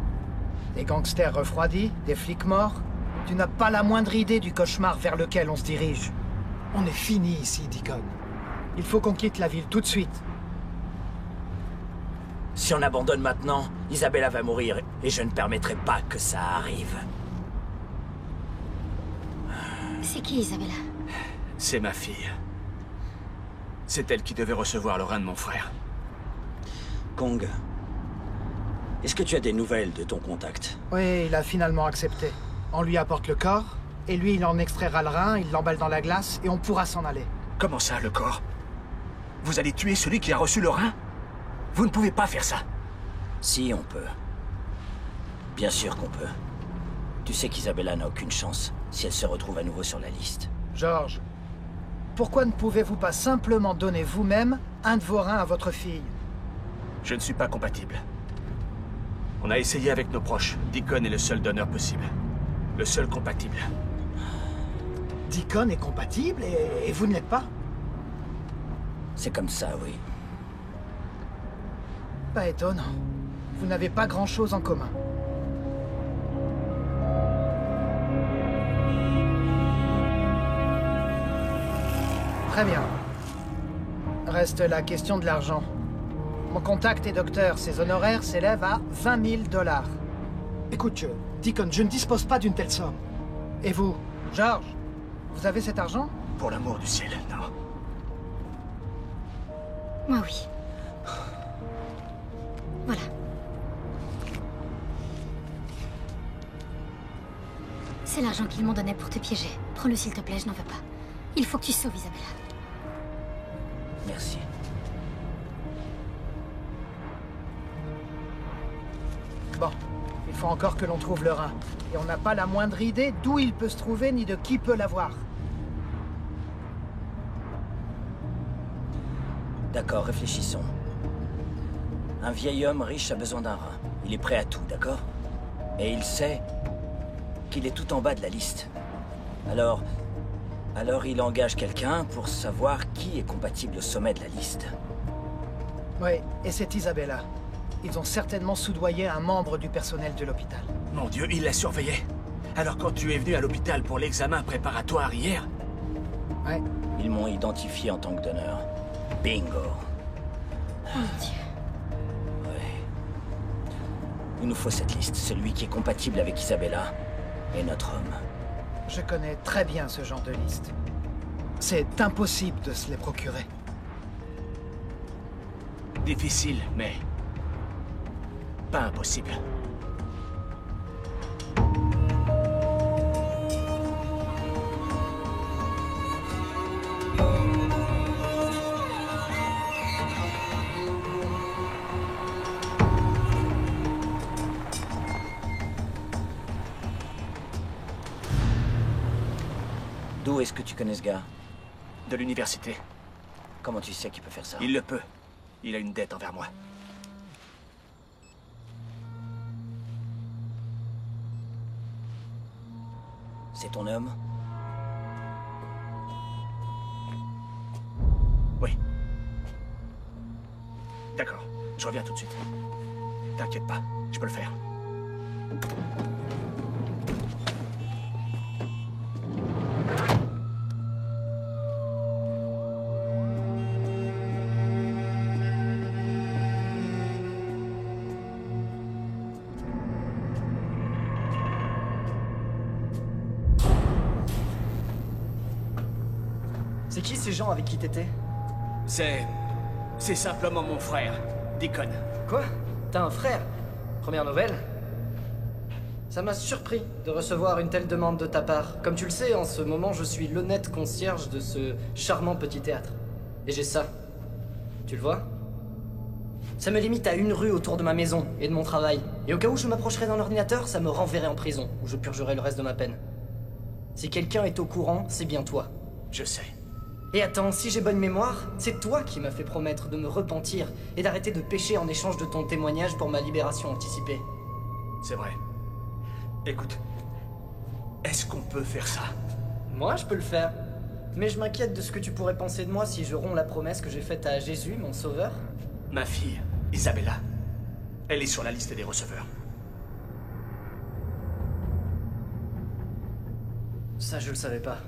Des gangsters refroidis, des flics morts. Tu n'as pas la moindre idée du cauchemar vers lequel on se dirige. On est fini ici, Deacon. Il faut qu'on quitte la ville tout de suite. Si on abandonne maintenant, Isabella va mourir et je ne permettrai pas que ça arrive. C'est qui, Isabella? C'est ma fille. C'est elle qui devait recevoir le rein de mon frère. Kong, est-ce que tu as des nouvelles de ton contact? Oui, il a finalement accepté. On lui apporte le corps, et lui, il en extraira le rein, il l'emballe dans la glace, et on pourra s'en aller. Comment ça, le corps? Vous allez tuer celui qui a reçu le rein? Vous ne pouvez pas faire ça. Si, on peut. Bien sûr qu'on peut. Tu sais qu'Isabella n'a aucune chance si elle se retrouve à nouveau sur la liste. George, pourquoi ne pouvez-vous pas simplement donner vous-même un de vos reins à votre fille? Je ne suis pas compatible. On a essayé avec nos proches. Deacon est le seul donneur possible. Le seul compatible. Deacon est compatible et vous ne l'êtes pas? C'est comme ça, oui. Pas étonnant. Vous n'avez pas grand-chose en commun. Très bien. Reste la question de l'argent. Mon contact est docteur. Ses honoraires s'élèvent à 20 000 $. Écoute, Deacon, je ne dispose pas d'une telle somme. Et vous, George, vous avez cet argent? Pour l'amour du ciel, non. Moi, oui. Voilà. C'est l'argent qu'ils m'ont donné pour te piéger. Prends-le s'il te plaît, je n'en veux pas. Il faut que tu sauves Isabella. Merci. Bon, il faut encore que l'on trouve le rein. Et on n'a pas la moindre idée d'où il peut se trouver ni de qui peut l'avoir. D'accord, réfléchissons. Un vieil homme riche a besoin d'un rein. Il est prêt à tout, d'accord? Et il sait qu'il est tout en bas de la liste. Alors il engage quelqu'un pour savoir qui est compatible au sommet de la liste. Oui, et c'est Isabella. Ils ont certainement soudoyé un membre du personnel de l'hôpital. Mon Dieu, il l'a surveillé. Alors quand tu es venu à l'hôpital pour l'examen préparatoire hier... Ouais. Ils m'ont identifié en tant que donneur. Bingo. Oh mon Dieu. Ouais. Il nous faut cette liste. Celui qui est compatible avec Isabella est notre homme. Je connais très bien ce genre de liste. C'est impossible de se les procurer. Difficile, mais... pas impossible. D'où est-ce que tu connais ce gars? De l'université. Comment tu sais qu'il peut faire ça? Il le peut. Il a une dette envers moi. C'est ton homme? Oui. D'accord, je reviens tout de suite. T'inquiète pas, je peux le faire. C'est qui ces gens avec qui t'étais? C'est simplement mon frère, Deacon. Quoi? T'as un frère? Première nouvelle? Ça m'a surpris de recevoir une telle demande de ta part. Comme tu le sais, en ce moment, je suis l'honnête concierge de ce charmant petit théâtre. Et j'ai ça. Tu le vois? Ça me limite à une rue autour de ma maison et de mon travail. Et au cas où je m'approcherais d'un ordinateur, ça me renverrait en prison, où je purgerais le reste de ma peine. Si quelqu'un est au courant, c'est bien toi. Je sais. Et attends, si j'ai bonne mémoire, c'est toi qui m'as fait promettre de me repentir et d'arrêter de pécher en échange de ton témoignage pour ma libération anticipée. C'est vrai. Écoute, est-ce qu'on peut faire ça? Moi, je peux le faire. Mais je m'inquiète de ce que tu pourrais penser de moi si je romps la promesse que j'ai faite à Jésus, mon sauveur. Ma fille, Isabella. Elle est sur la liste des receveurs. Ça, je le savais pas.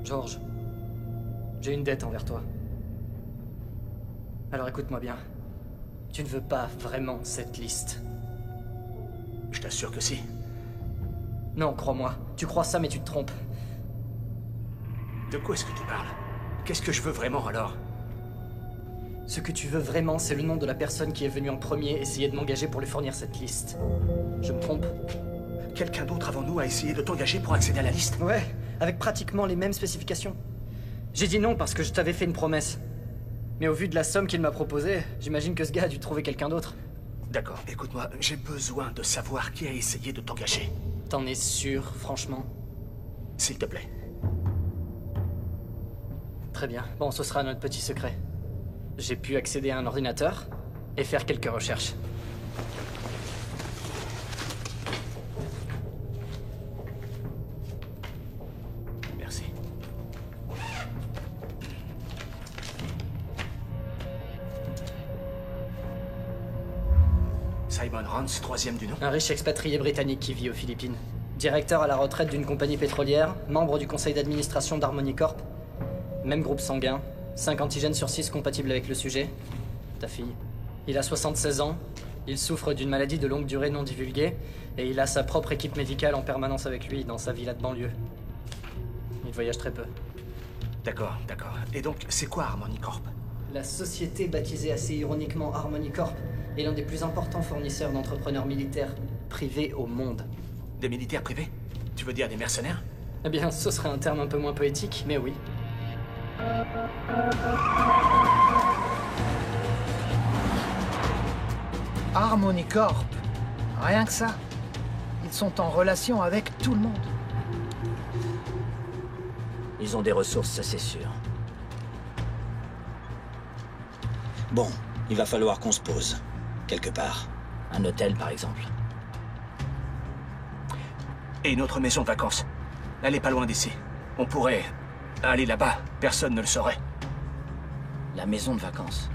George, j'ai une dette envers toi. Alors écoute-moi bien. Tu ne veux pas vraiment cette liste. Je t'assure que si. Non, crois-moi. Tu crois ça, mais tu te trompes. De quoi est-ce que tu parles? Qu'est-ce que je veux vraiment, alors? Ce que tu veux vraiment, c'est le nom de la personne qui est venue en premier essayer de m'engager pour lui fournir cette liste. Je me trompe? Quelqu'un d'autre avant nous a essayé de t'engager pour accéder à la liste? Ouais, avec pratiquement les mêmes spécifications. J'ai dit non parce que je t'avais fait une promesse. Mais au vu de la somme qu'il m'a proposée, j'imagine que ce gars a dû trouver quelqu'un d'autre. D'accord, écoute-moi, j'ai besoin de savoir qui a essayé de t'engager. T'en es sûr, franchement? S'il te plaît. Très bien. Bon, ce sera notre petit secret. J'ai pu accéder à un ordinateur et faire quelques recherches. Merci. Simon Rance, troisième du nom. Un riche expatrié britannique qui vit aux Philippines. Directeur à la retraite d'une compagnie pétrolière, membre du conseil d'administration d'Harmony Corp. Même groupe sanguin, 5 antigènes sur 6 compatibles avec le sujet. Ta fille. Il a 76 ans, il souffre d'une maladie de longue durée non divulguée, et il a sa propre équipe médicale en permanence avec lui dans sa villa de banlieue. Il voyage très peu. D'accord, d'accord. Et donc, c'est quoi Harmony Corp? La société baptisée assez ironiquement Harmony Corp est l'un des plus importants fournisseurs d'entrepreneurs militaires privés au monde. Des militaires privés? Tu veux dire des mercenaires? Eh bien, ce serait un terme un peu moins poétique, mais oui. Harmony Corp. Rien que ça. Ils sont en relation avec tout le monde. Ils ont des ressources, ça c'est sûr. Bon, il va falloir qu'on se pose. Quelque part. Un hôtel, par exemple. Et notre maison de vacances. Elle est pas loin d'ici. On pourrait aller là-bas. Personne ne le saurait. La maison de vacances.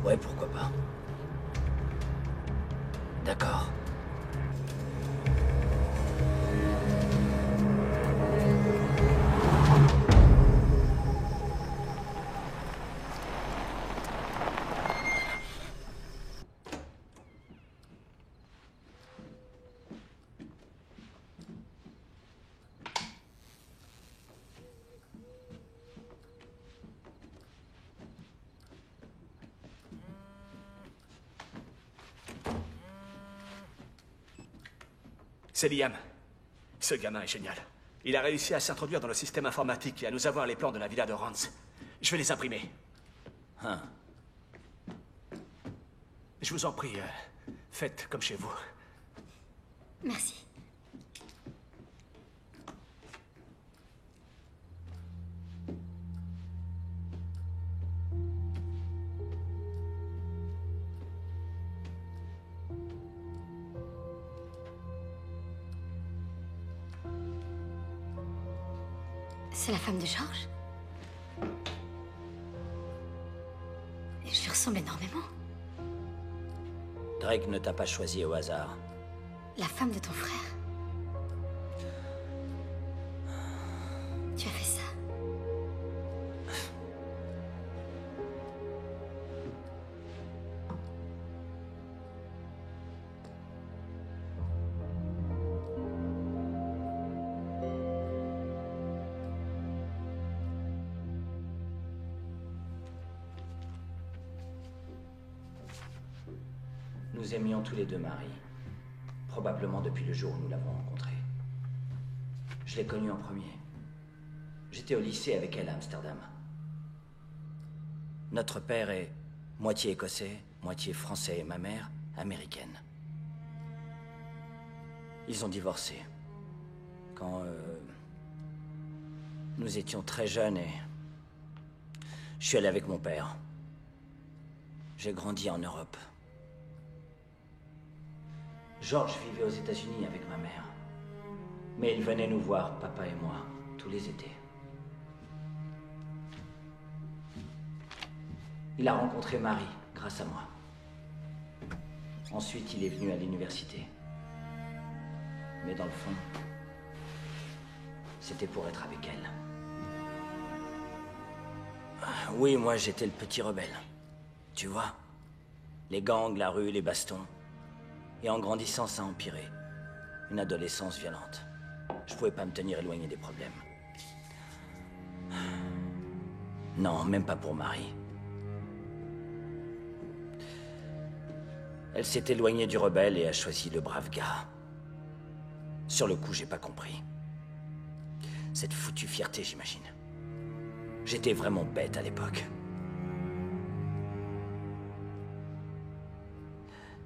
Ouais, pourquoi pas. D'accord. C'est Liam. Ce gamin est génial. Il a réussi à s'introduire dans le système informatique et à nous avoir les plans de la villa de Rance. Je vais les imprimer. Hein. Je vous en prie, faites comme chez vous. Merci. C'est la femme de George? Je lui ressemble énormément. Drake ne t'a pas choisi au hasard. La femme de ton frère? Tu as fait ça? Nous aimions tous les deux Marie. Probablement depuis le jour où nous l'avons rencontrée. Je l'ai connue en premier. J'étais au lycée avec elle à Amsterdam. Notre père est moitié écossais, moitié français et ma mère, américaine. Ils ont divorcé. Quand nous étions très jeunes et je suis allé avec mon père. J'ai grandi en Europe. George vivait aux États-Unis avec ma mère. Mais il venait nous voir, papa et moi, tous les étés. Il a rencontré Marie, grâce à moi. Ensuite, il est venu à l'université. Mais dans le fond, c'était pour être avec elle. Oui, moi, j'étais le petit rebelle. Tu vois? Les gangs, la rue, les bastons. Et en grandissant, ça a empiré. Une adolescence violente. Je pouvais pas me tenir éloigné des problèmes. Non, même pas pour Marie. Elle s'est éloignée du rebelle et a choisi le brave gars. Sur le coup, j'ai pas compris. Cette foutue fierté, j'imagine. J'étais vraiment bête à l'époque.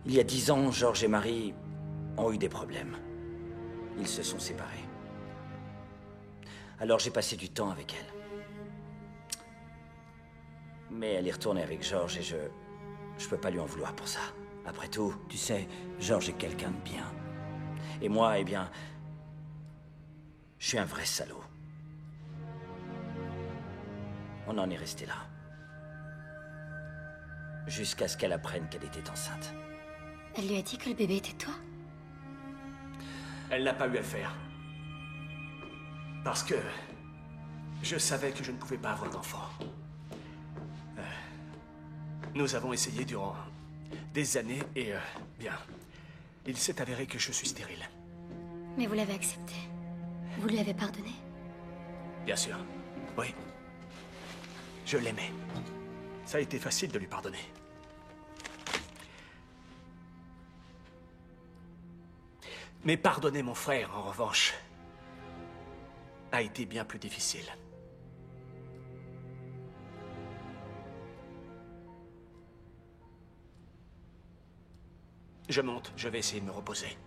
Il y a 10 ans, George et Marie ont eu des problèmes. Ils se sont séparés. Alors j'ai passé du temps avec elle. Mais elle est retournée avec George et je peux pas lui en vouloir pour ça. Après tout, tu sais, George est quelqu'un de bien. Et moi, eh bien, je suis un vrai salaud. On en est resté là. Jusqu'à ce qu'elle apprenne qu'elle était enceinte. Elle lui a dit que le bébé était toi? Elle n'a pas eu à le faire. Parce que je savais que je ne pouvais pas avoir d'enfant. Nous avons essayé durant des années et, bien, il s'est avéré que je suis stérile. Mais vous l'avez accepté. Vous lui avez pardonné? Bien sûr, oui. Je l'aimais. Ça a été facile de lui pardonner. Mais pardonner mon frère, en revanche, a été bien plus difficile. Je monte, je vais essayer de me reposer.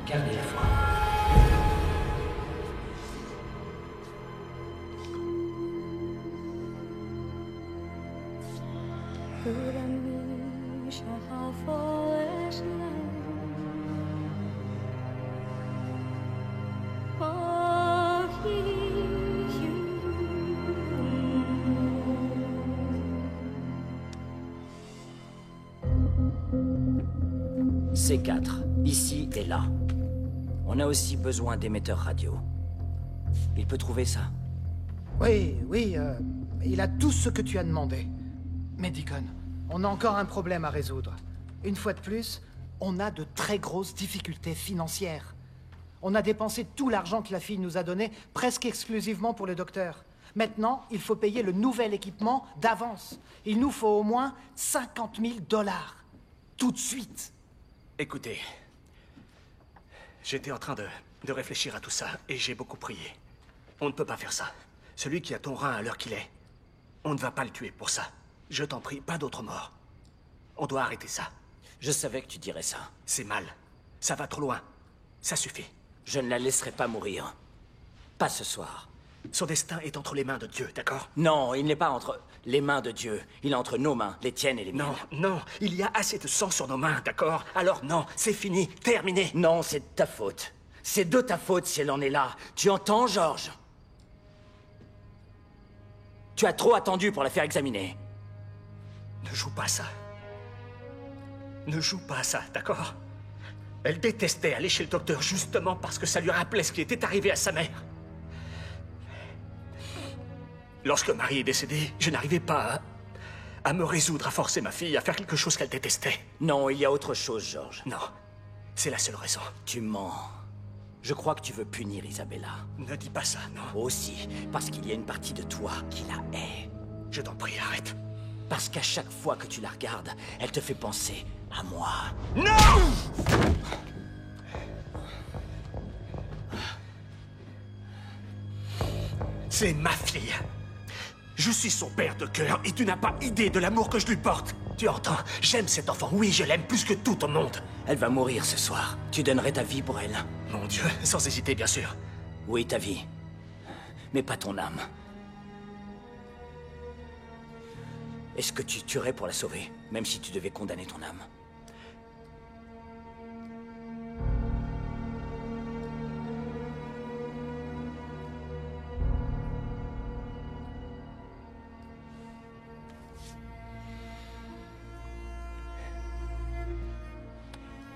Gardez la foi. C4, ici et là. On a aussi besoin d'émetteurs radio. Il peut trouver ça? Oui, il a tout ce que tu as demandé. Mais Deacon, on a encore un problème à résoudre. Une fois de plus, on a de très grosses difficultés financières. On a dépensé tout l'argent que la fille nous a donné, presque exclusivement pour le docteur. Maintenant, il faut payer le nouvel équipement d'avance. Il nous faut au moins 50 000 $. Tout de suite. Écoutez, j'étais en train de réfléchir à tout ça, et j'ai beaucoup prié. On ne peut pas faire ça. Celui qui a ton rein à l'heure qu'il est, on ne va pas le tuer pour ça. Je t'en prie, pas d'autre mort. On doit arrêter ça. Je savais que tu dirais ça. C'est mal. Ça va trop loin. Ça suffit. Je ne la laisserai pas mourir. Pas ce soir. Son destin est entre les mains de Dieu, d'accord? Non, il n'est pas entre les mains de Dieu. Il est entre nos mains, les tiennes et les miennes. Non, il y a assez de sang sur nos mains, d'accord? Alors non, c'est fini, terminé. Non, c'est de ta faute. C'est de ta faute si elle en est là. Tu entends, George? Tu as trop attendu pour la faire examiner. Ne joue pas ça. Ne joue pas ça, d'accord? Elle détestait aller chez le docteur justement parce que ça lui rappelait ce qui était arrivé à sa mère. Lorsque Marie est décédée, je n'arrivais pas à me résoudre à forcer ma fille à faire quelque chose qu'elle détestait. Non, il y a autre chose, George. Non, c'est la seule raison. Tu mens. Je crois que tu veux punir Isabella. Ne dis pas ça, non. Aussi, parce qu'il y a une partie de toi qui la hait. Je t'en prie, arrête. Parce qu'à chaque fois que tu la regardes, elle te fait penser à moi. Non! C'est ma fille. Je suis son père de cœur et tu n'as pas idée de l'amour que je lui porte. Tu entends? J'aime cet enfant. Oui, je l'aime plus que tout au monde. Elle va mourir ce soir. Tu donnerais ta vie pour elle? Mon Dieu, sans hésiter, bien sûr. Oui, ta vie. Mais pas ton âme. Est-ce que tu tuerais pour la sauver, même si tu devais condamner ton âme?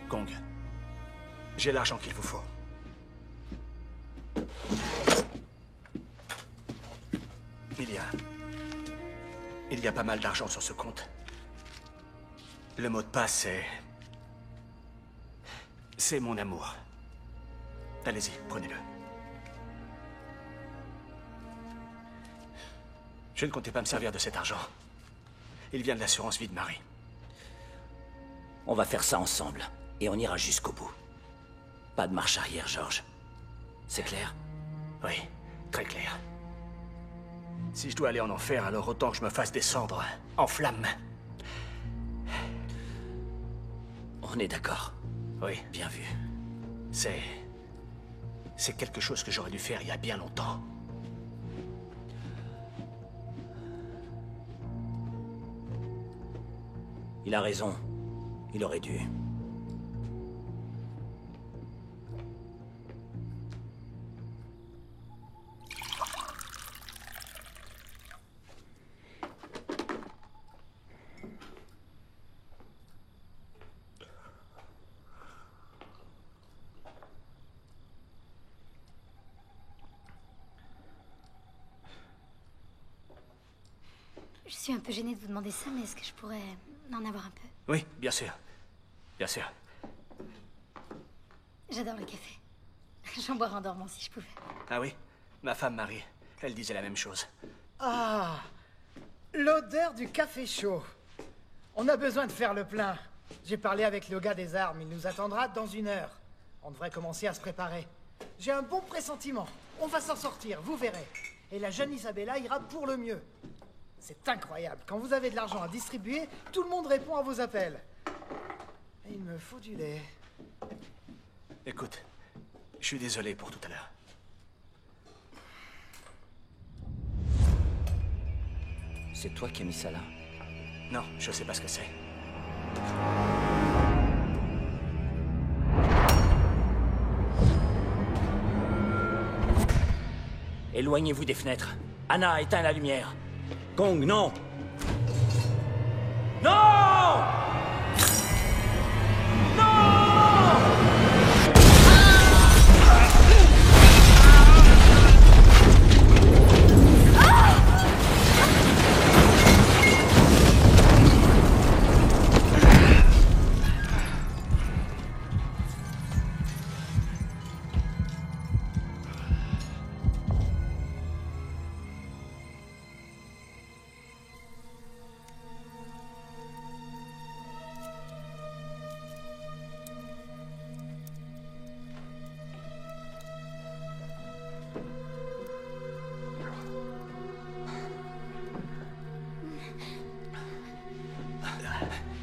Kong, j'ai l'argent qu'il vous faut. Il y a pas mal d'argent sur ce compte. Le mot de passe, c'est mon amour. Allez-y, prenez-le. Je ne comptais pas me servir de cet argent. Il vient de l'assurance vie de Marie. On va faire ça ensemble, et on ira jusqu'au bout. Pas de marche arrière, George. C'est clair? Oui, très clair. Si je dois aller en enfer, alors autant que je me fasse descendre en flammes. On est d'accord. Oui. Bien vu. C'est quelque chose que j'aurais dû faire il y a bien longtemps. Il a raison. Il aurait dû. Je suis un peu gênée de vous demander ça, mais est-ce que je pourrais en avoir un peu? Oui, bien sûr. Bien sûr. J'adore le café. J'en boirais en dormant si je pouvais. Ah oui? Ma femme Marie, elle disait la même chose. Ah! L'odeur du café chaud. On a besoin de faire le plein. J'ai parlé avec le gars des armes, il nous attendra dans 1 heure. On devrait commencer à se préparer. J'ai un bon pressentiment. On va s'en sortir, vous verrez. Et la jeune Isabella ira pour le mieux. C'est incroyable. Quand vous avez de l'argent à distribuer, tout le monde répond à vos appels. Et il me faut du lait. Écoute, je suis désolé pour tout à l'heure. C'est toi qui as mis ça là? Non, je sais pas ce que c'est. Éloignez-vous des fenêtres. Anna, éteins la lumière. Kong, non! Non!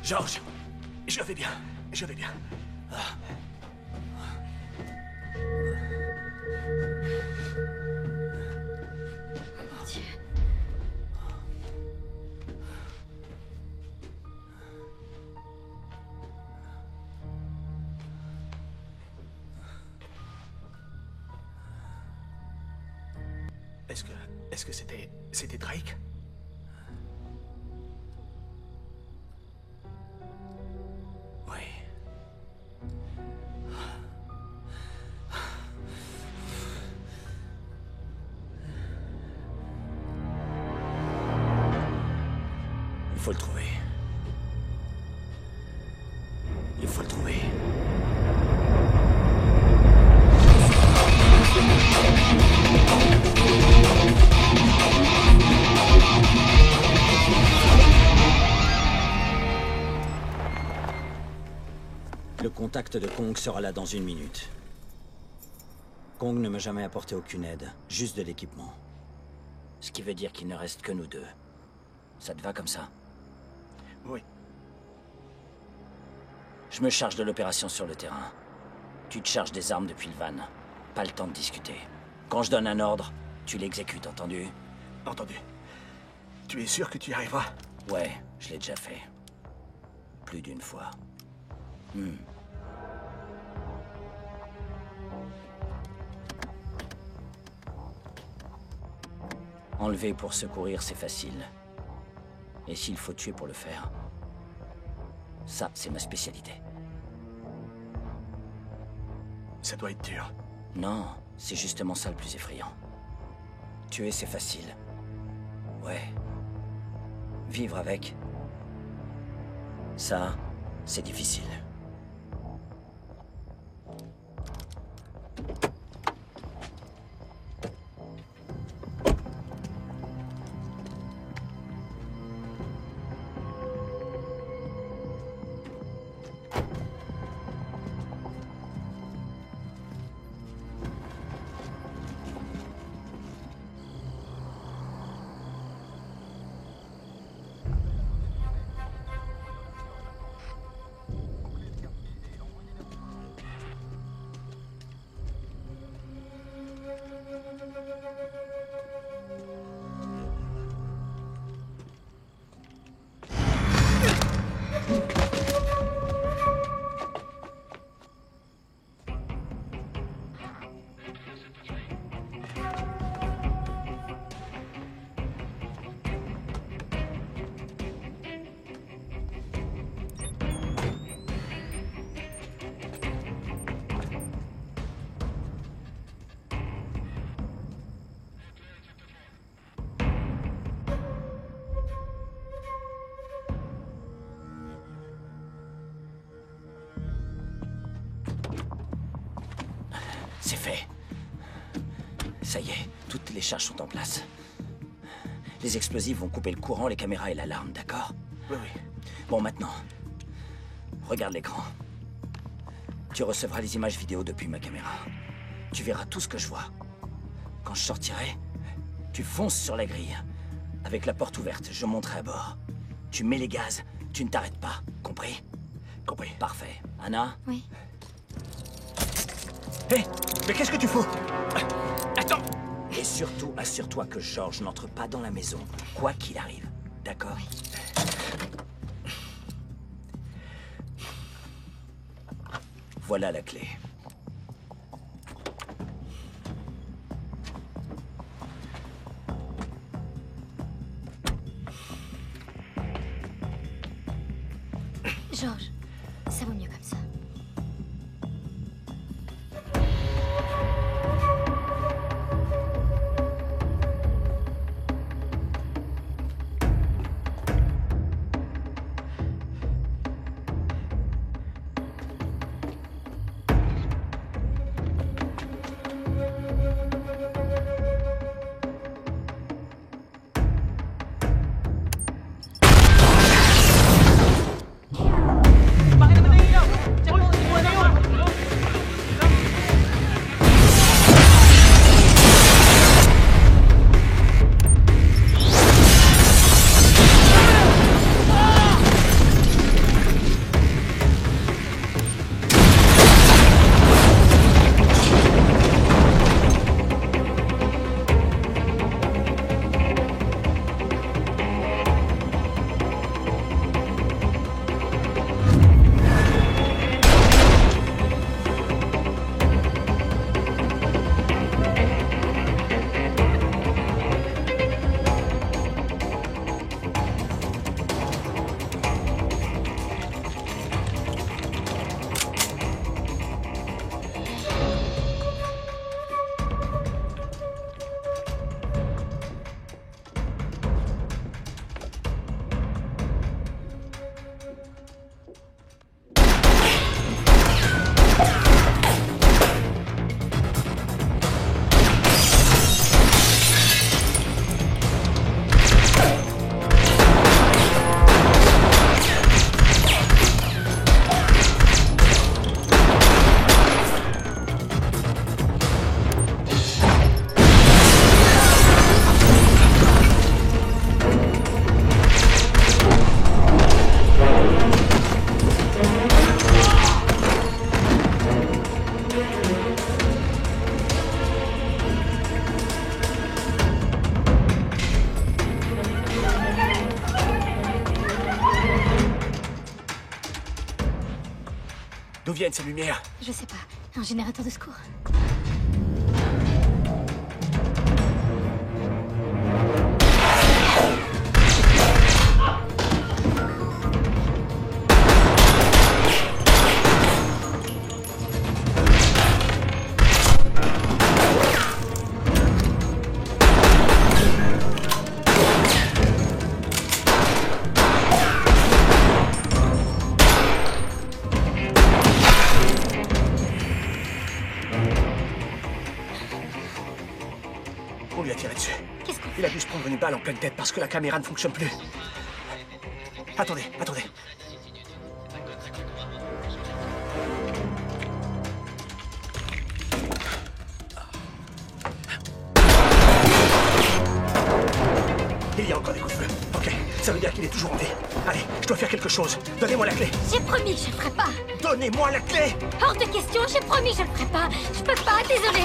George, je vais bien. Je vais bien. Mon Dieu. Est-ce que c'était Drake? Oui. Il faut le trouver. Il faut le trouver. Le contact de Kong sera là dans 1 minute. Kong ne m'a jamais apporté aucune aide, juste de l'équipement. Ce qui veut dire qu'il ne reste que nous deux. Ça te va comme ça? Oui. Je me charge de l'opération sur le terrain. Tu te charges des armes depuis le van. Pas le temps de discuter. Quand je donne un ordre, tu l'exécutes, entendu? Entendu. Tu es sûr que tu y arriveras? Ouais, je l'ai déjà fait. Plus d'une fois. Enlever pour secourir, c'est facile. Et s'il faut tuer pour le faire, ça, c'est ma spécialité. Ça doit être dur. Non, c'est justement ça le plus effrayant. Tuer, c'est facile. Ouais. Vivre avec, ça, c'est difficile. C'est fait. Ça y est, toutes les charges sont en place. Les explosifs vont couper le courant, les caméras et l'alarme, d'accord? Oui, oui. Bon, maintenant, regarde l'écran. Tu recevras les images vidéo depuis ma caméra. Tu verras tout ce que je vois. Quand je sortirai, tu fonces sur la grille. Avec la porte ouverte, je monterai à bord. Tu mets les gaz, tu ne t'arrêtes pas. Compris? Compris. Parfait. Anna? Oui. Hé, mais qu'est-ce que tu fous? Attends! Et surtout, assure-toi que George n'entre pas dans la maison, quoi qu'il arrive. D'accord? Voilà la clé. George, ça vaut mieux comme ça. D'où viennent ces lumières? Je sais pas. Un générateur de secours. On lui a tiré dessus. Il a dû se prendre une balle en pleine tête parce que la caméra ne fonctionne plus. Attendez, attendez. Il y a encore des coups de feu. Ok, ça veut dire qu'il est toujours en vie. Allez, je dois faire quelque chose. Donnez-moi la clé. J'ai promis, je le ferai pas. Donnez-moi la clé. Hors de question, j'ai promis, je le ferai pas. Je peux pas, désolé.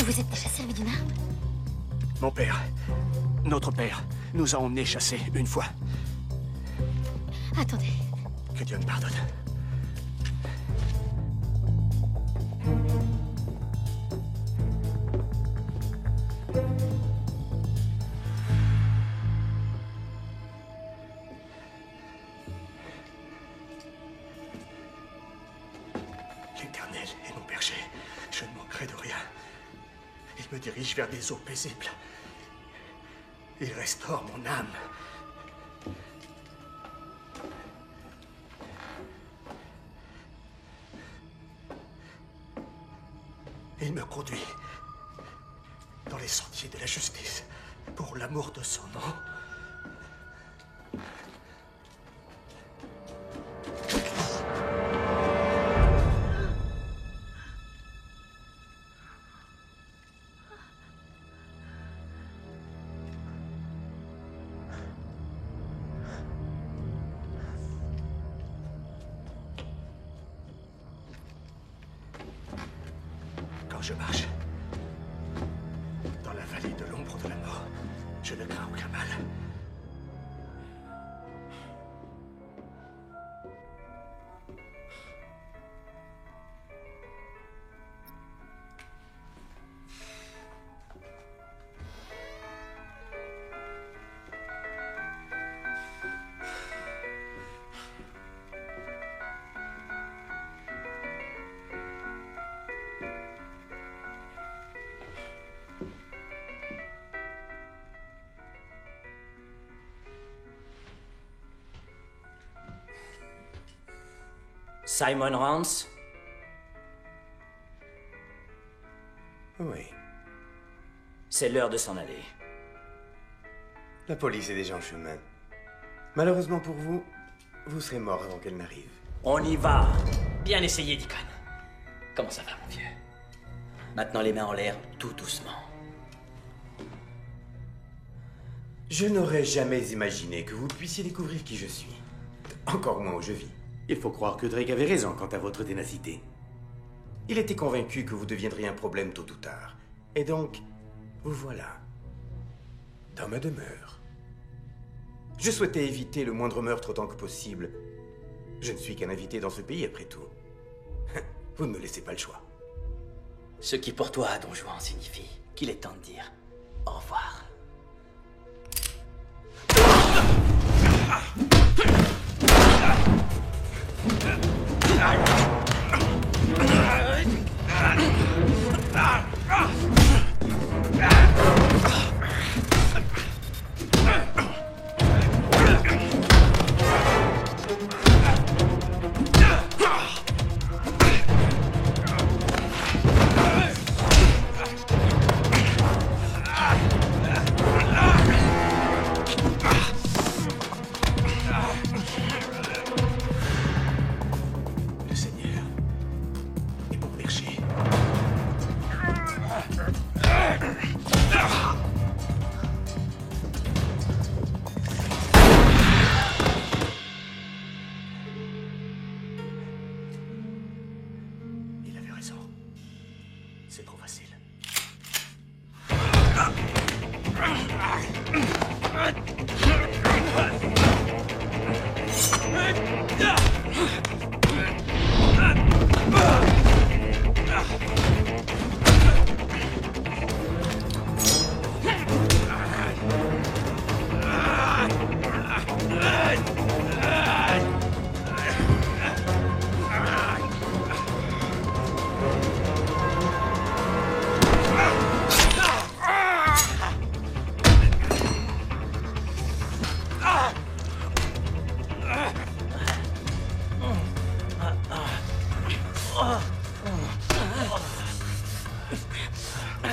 Vous êtes déjà servi d'une arme? Mon père, notre père, nous a emmenés chasser une fois. Attendez. Que Dieu me pardonne. L'Éternel est mon berger, je ne manquerai de rien. Il me dirige vers des eaux paisibles. Il restaure mon âme. Il me conduit dans les sentiers de la justice pour l'amour de son nom. Quand je marche dans la vallée de l'ombre de la mort, je ne crains aucun mal. Simon Rance? Oui. C'est l'heure de s'en aller. La police est déjà en chemin. Malheureusement pour vous, vous serez mort avant qu'elle n'arrive. On y va. Bien essayé, Deacon. Comment ça va, mon vieux? Maintenant les mains en l'air, tout doucement. Je n'aurais jamais imaginé que vous puissiez découvrir qui je suis. Encore moins où je vis. Il faut croire que Drake avait raison quant à votre ténacité. Il était convaincu que vous deviendriez un problème tôt ou tard. Et donc, vous voilà. Dans ma demeure. Je souhaitais éviter le moindre meurtre autant que possible. Je ne suis qu'un invité dans ce pays, après tout. Vous ne me laissez pas le choix. Ce qui pour toi, Don Juan, signifie qu'il est temps de dire au revoir. C'est trop facile.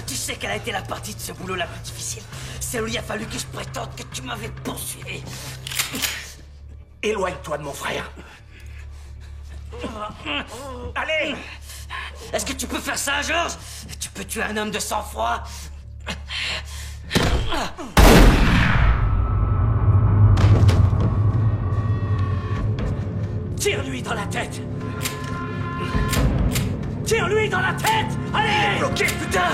Tu sais quelle a été la partie de ce boulot la plus difficile? Celle où il a fallu que je prétende que tu m'avais poursuivi. Éloigne-toi de mon frère. Allez! Est-ce que tu peux faire ça, George? Tu peux tuer un homme de sang-froid? Tire-lui dans la tête! Tire-lui dans la tête! Allez! Bloqué, putain!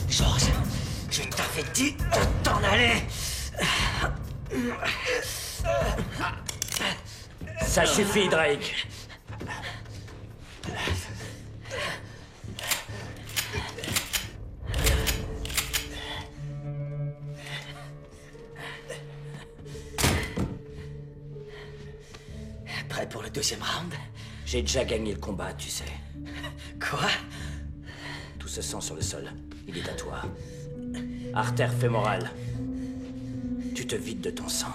George, je t'avais dit de t'en aller. Ça suffit, Drake. Prêt pour le deuxième round? J'ai déjà gagné le combat, tu sais. Quoi? Tout ce sang sur le sol, il est à toi. Artère fémorale. Tu te vides de ton sang.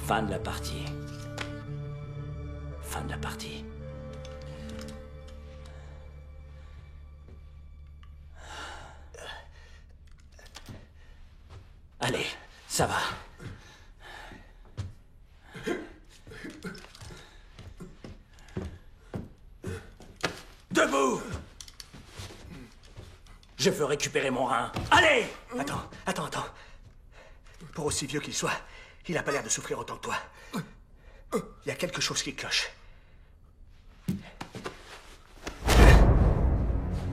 Fin de la partie. Fin de la partie. Allez, ça va. Debout! Je veux récupérer mon rein. Allez! Attends. Pour aussi vieux qu'il soit, il a pas l'air de souffrir autant que toi. Il y a quelque chose qui cloche.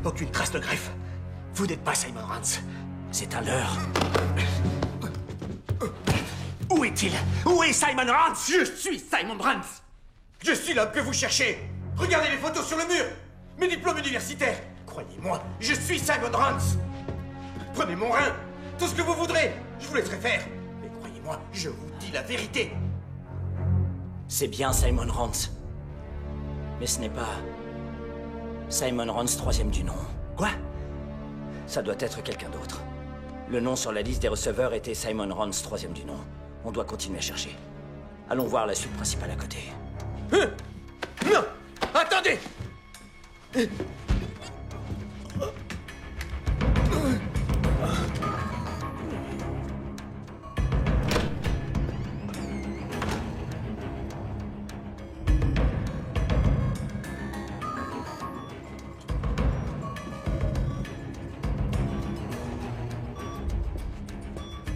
Aucune trace de greffe. Vous n'êtes pas Simon Rance. C'est un leurre. Où est-il? Où est Simon Rance? Je suis Simon Rance. Je suis l'homme que vous cherchez. Regardez les photos sur le mur. Mes diplômes universitaires. Croyez-moi, je suis Simon Rance. Prenez mon rein. Tout ce que vous voudrez. Je vous laisserai faire. Mais croyez-moi, Écoutez-moi, je vous dis la vérité. C'est bien Simon Rance. Mais ce n'est pas... Simon Rance, troisième du nom. Quoi? Ça doit être quelqu'un d'autre. Le nom sur la liste des receveurs était Simon Rance, troisième du nom. On doit continuer à chercher. Allons voir la suite principale à côté. Non! Attendez!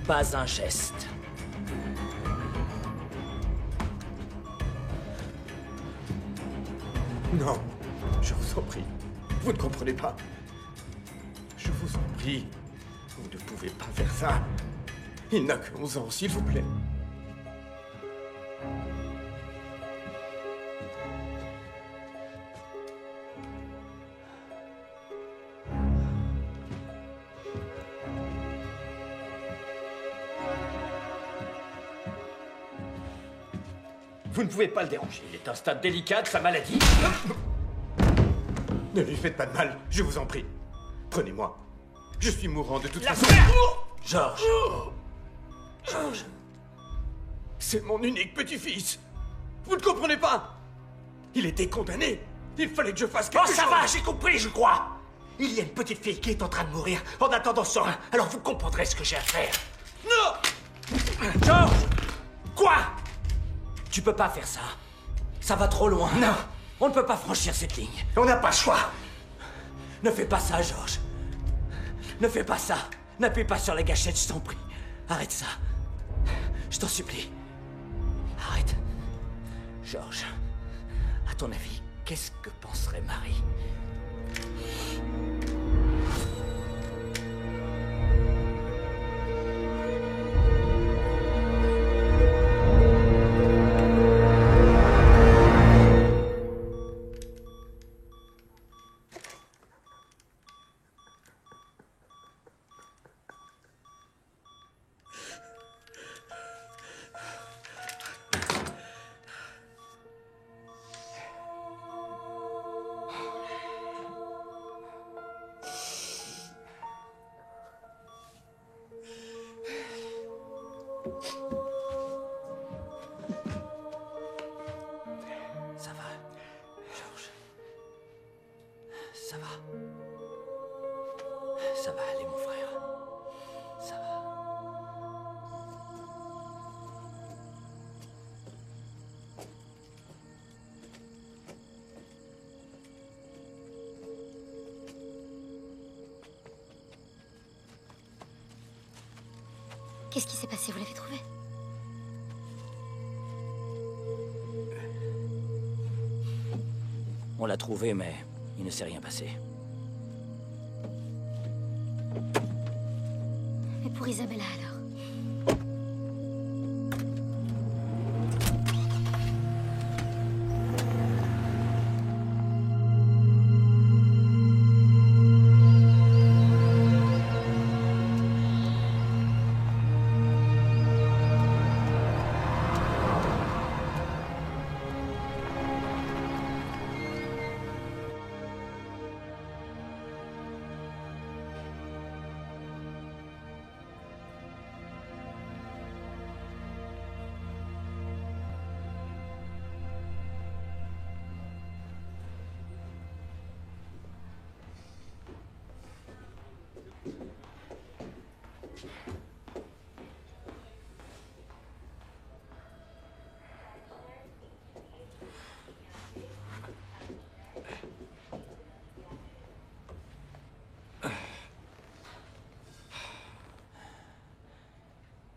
Pas un geste. Non, je vous en prie. Vous ne comprenez pas. Je vous en prie. Vous ne pouvez pas faire ça. Il n'a que 11 ans, s'il vous plaît. Vous ne pouvez pas le déranger. Il est à un stade délicat de sa maladie. Ne lui faites pas de mal, je vous en prie. Prenez-moi. Je suis mourant de toute façon. George. George. C'est mon unique petit-fils. Vous ne comprenez pas? Il était condamné. Il fallait que je fasse quelque chose. Oh, ça va, j'ai compris, je crois. Il y a une petite fille qui est en train de mourir en attendant son rein. Alors vous comprendrez ce que j'ai à faire. Non! George! Quoi? Tu peux pas faire ça. Ça va trop loin. Non. On ne peut pas franchir cette ligne. On n'a pas le choix. Ne fais pas ça, George. Ne fais pas ça. N'appuie pas sur la gâchette, je t'en prie. Arrête ça. Je t'en supplie. Arrête. George, à ton avis, qu'est-ce que penserait Marie? Ça va, George. Ça va. Ça va aller, mon frère. Ça va. Qu'est-ce qui s'est passé? Vous l'avez trouvé? On l'a trouvé, mais il ne s'est rien passé. Et pour Isabella, alors?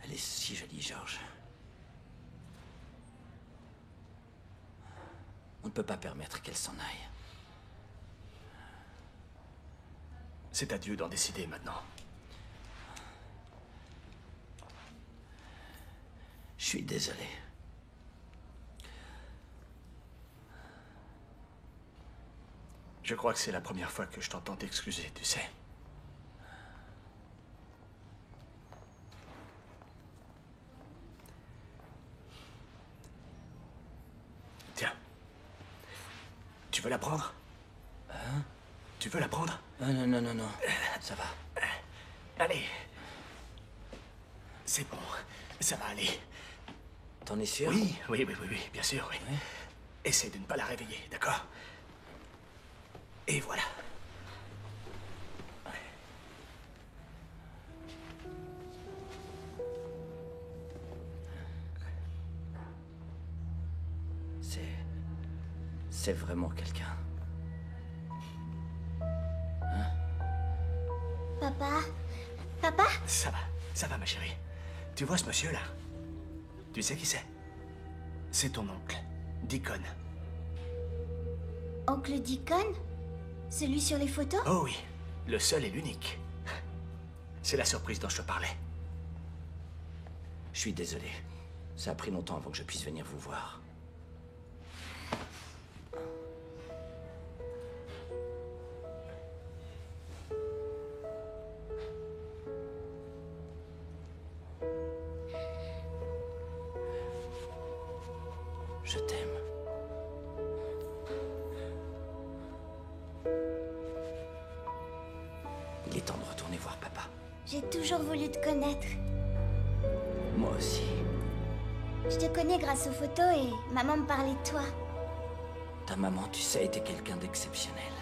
Elle est si jolie, George. On ne peut pas permettre qu'elle s'en aille. C'est à Dieu d'en décider maintenant. Je suis désolé. Je crois que c'est la première fois que je t'entends t'excuser, tu sais. veux la prendre? Hein? Tu veux la prendre? Non, non, non, non. Ça va. Allez. C'est bon. Ça va aller. T'en es sûr? Oui, oui, oui, oui, oui, bien sûr, oui. Ouais. Essaie de ne pas la réveiller, d'accord? Et voilà. C'est vraiment quelqu'un. Hein? Papa? Papa? Ça va, ma chérie. Tu vois ce monsieur-là? Tu sais qui c'est? C'est ton oncle, Deacon. Oncle Deacon? Celui sur les photos? Oh oui, le seul et l'unique. C'est la surprise dont je te parlais. Je suis désolé. Ça a pris longtemps avant que je puisse venir vous voir. Je t'aime. Il est temps de retourner voir papa. J'ai toujours voulu te connaître. Moi aussi. Je te connais grâce aux photos et maman me parlait de toi. Ta maman, tu sais, était quelqu'un d'exceptionnel.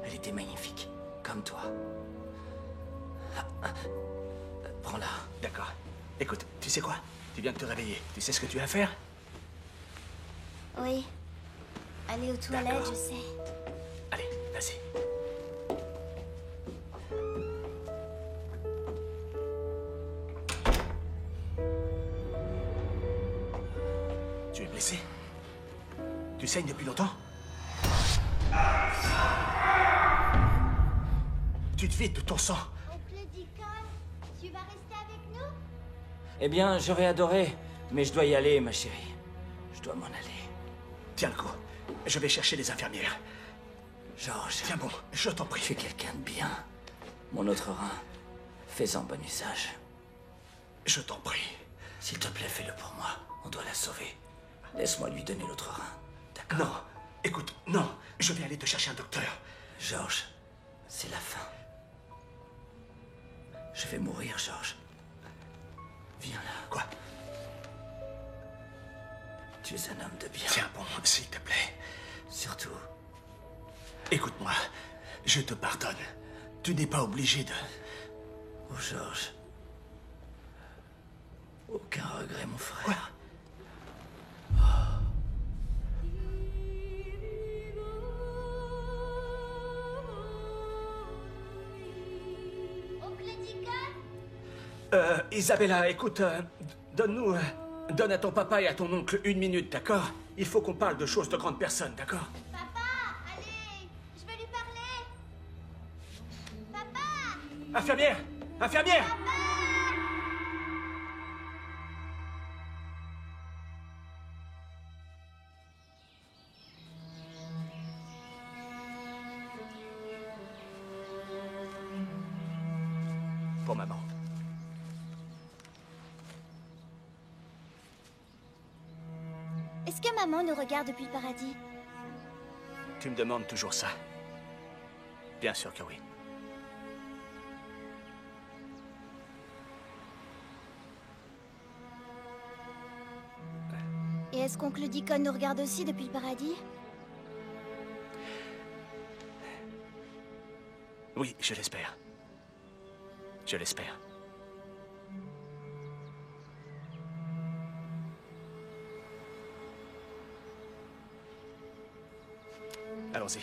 Elle était magnifique, comme toi. Prends-la. D'accord. Écoute, tu sais quoi? Tu viens de te réveiller. Tu sais ce que tu vas faire? Oui. Aller aux toilettes, je sais. Allez, vas-y. Tu es blessé? Tu saignes depuis longtemps? Tu te vides de ton sang. Oncle Deacon, tu vas rester avec nous? Eh bien, j'aurais adoré, mais je dois y aller, ma chérie. Je dois m'en aller. Tiens le coup. Je vais chercher les infirmières. Georges. Tiens bon, je t'en prie. Tu es quelqu'un de bien. Mon autre rein, fais-en bon usage. Je t'en prie. S'il te plaît, fais-le pour moi. On doit la sauver. Laisse-moi lui donner l'autre rein. D'accord? Non. Écoute, non. Je vais aller te chercher un docteur. Georges, c'est la fin. Je vais mourir, Georges. Viens là. Quoi? Tu es un homme de bien. Tiens bon, s'il te plaît. Surtout. Écoute-moi. Je te pardonne. Tu n'es pas obligé de... Oh, Georges. Aucun regret, mon frère. Quoi? Isabella, écoute, donne à ton papa et à ton oncle 1 minute, d'accord? Il faut qu'on parle de choses de grandes personnes, d'accord? Papa, allez, je vais lui parler. Papa! Infirmière! Infirmière! Pour maman. Est-ce que maman nous regarde depuis le paradis? Tu me demandes toujours ça. Bien sûr que oui. Et est-ce qu'oncle Deacon nous regarde aussi depuis le paradis? Oui, je l'espère. Je l'espère. Allons-y.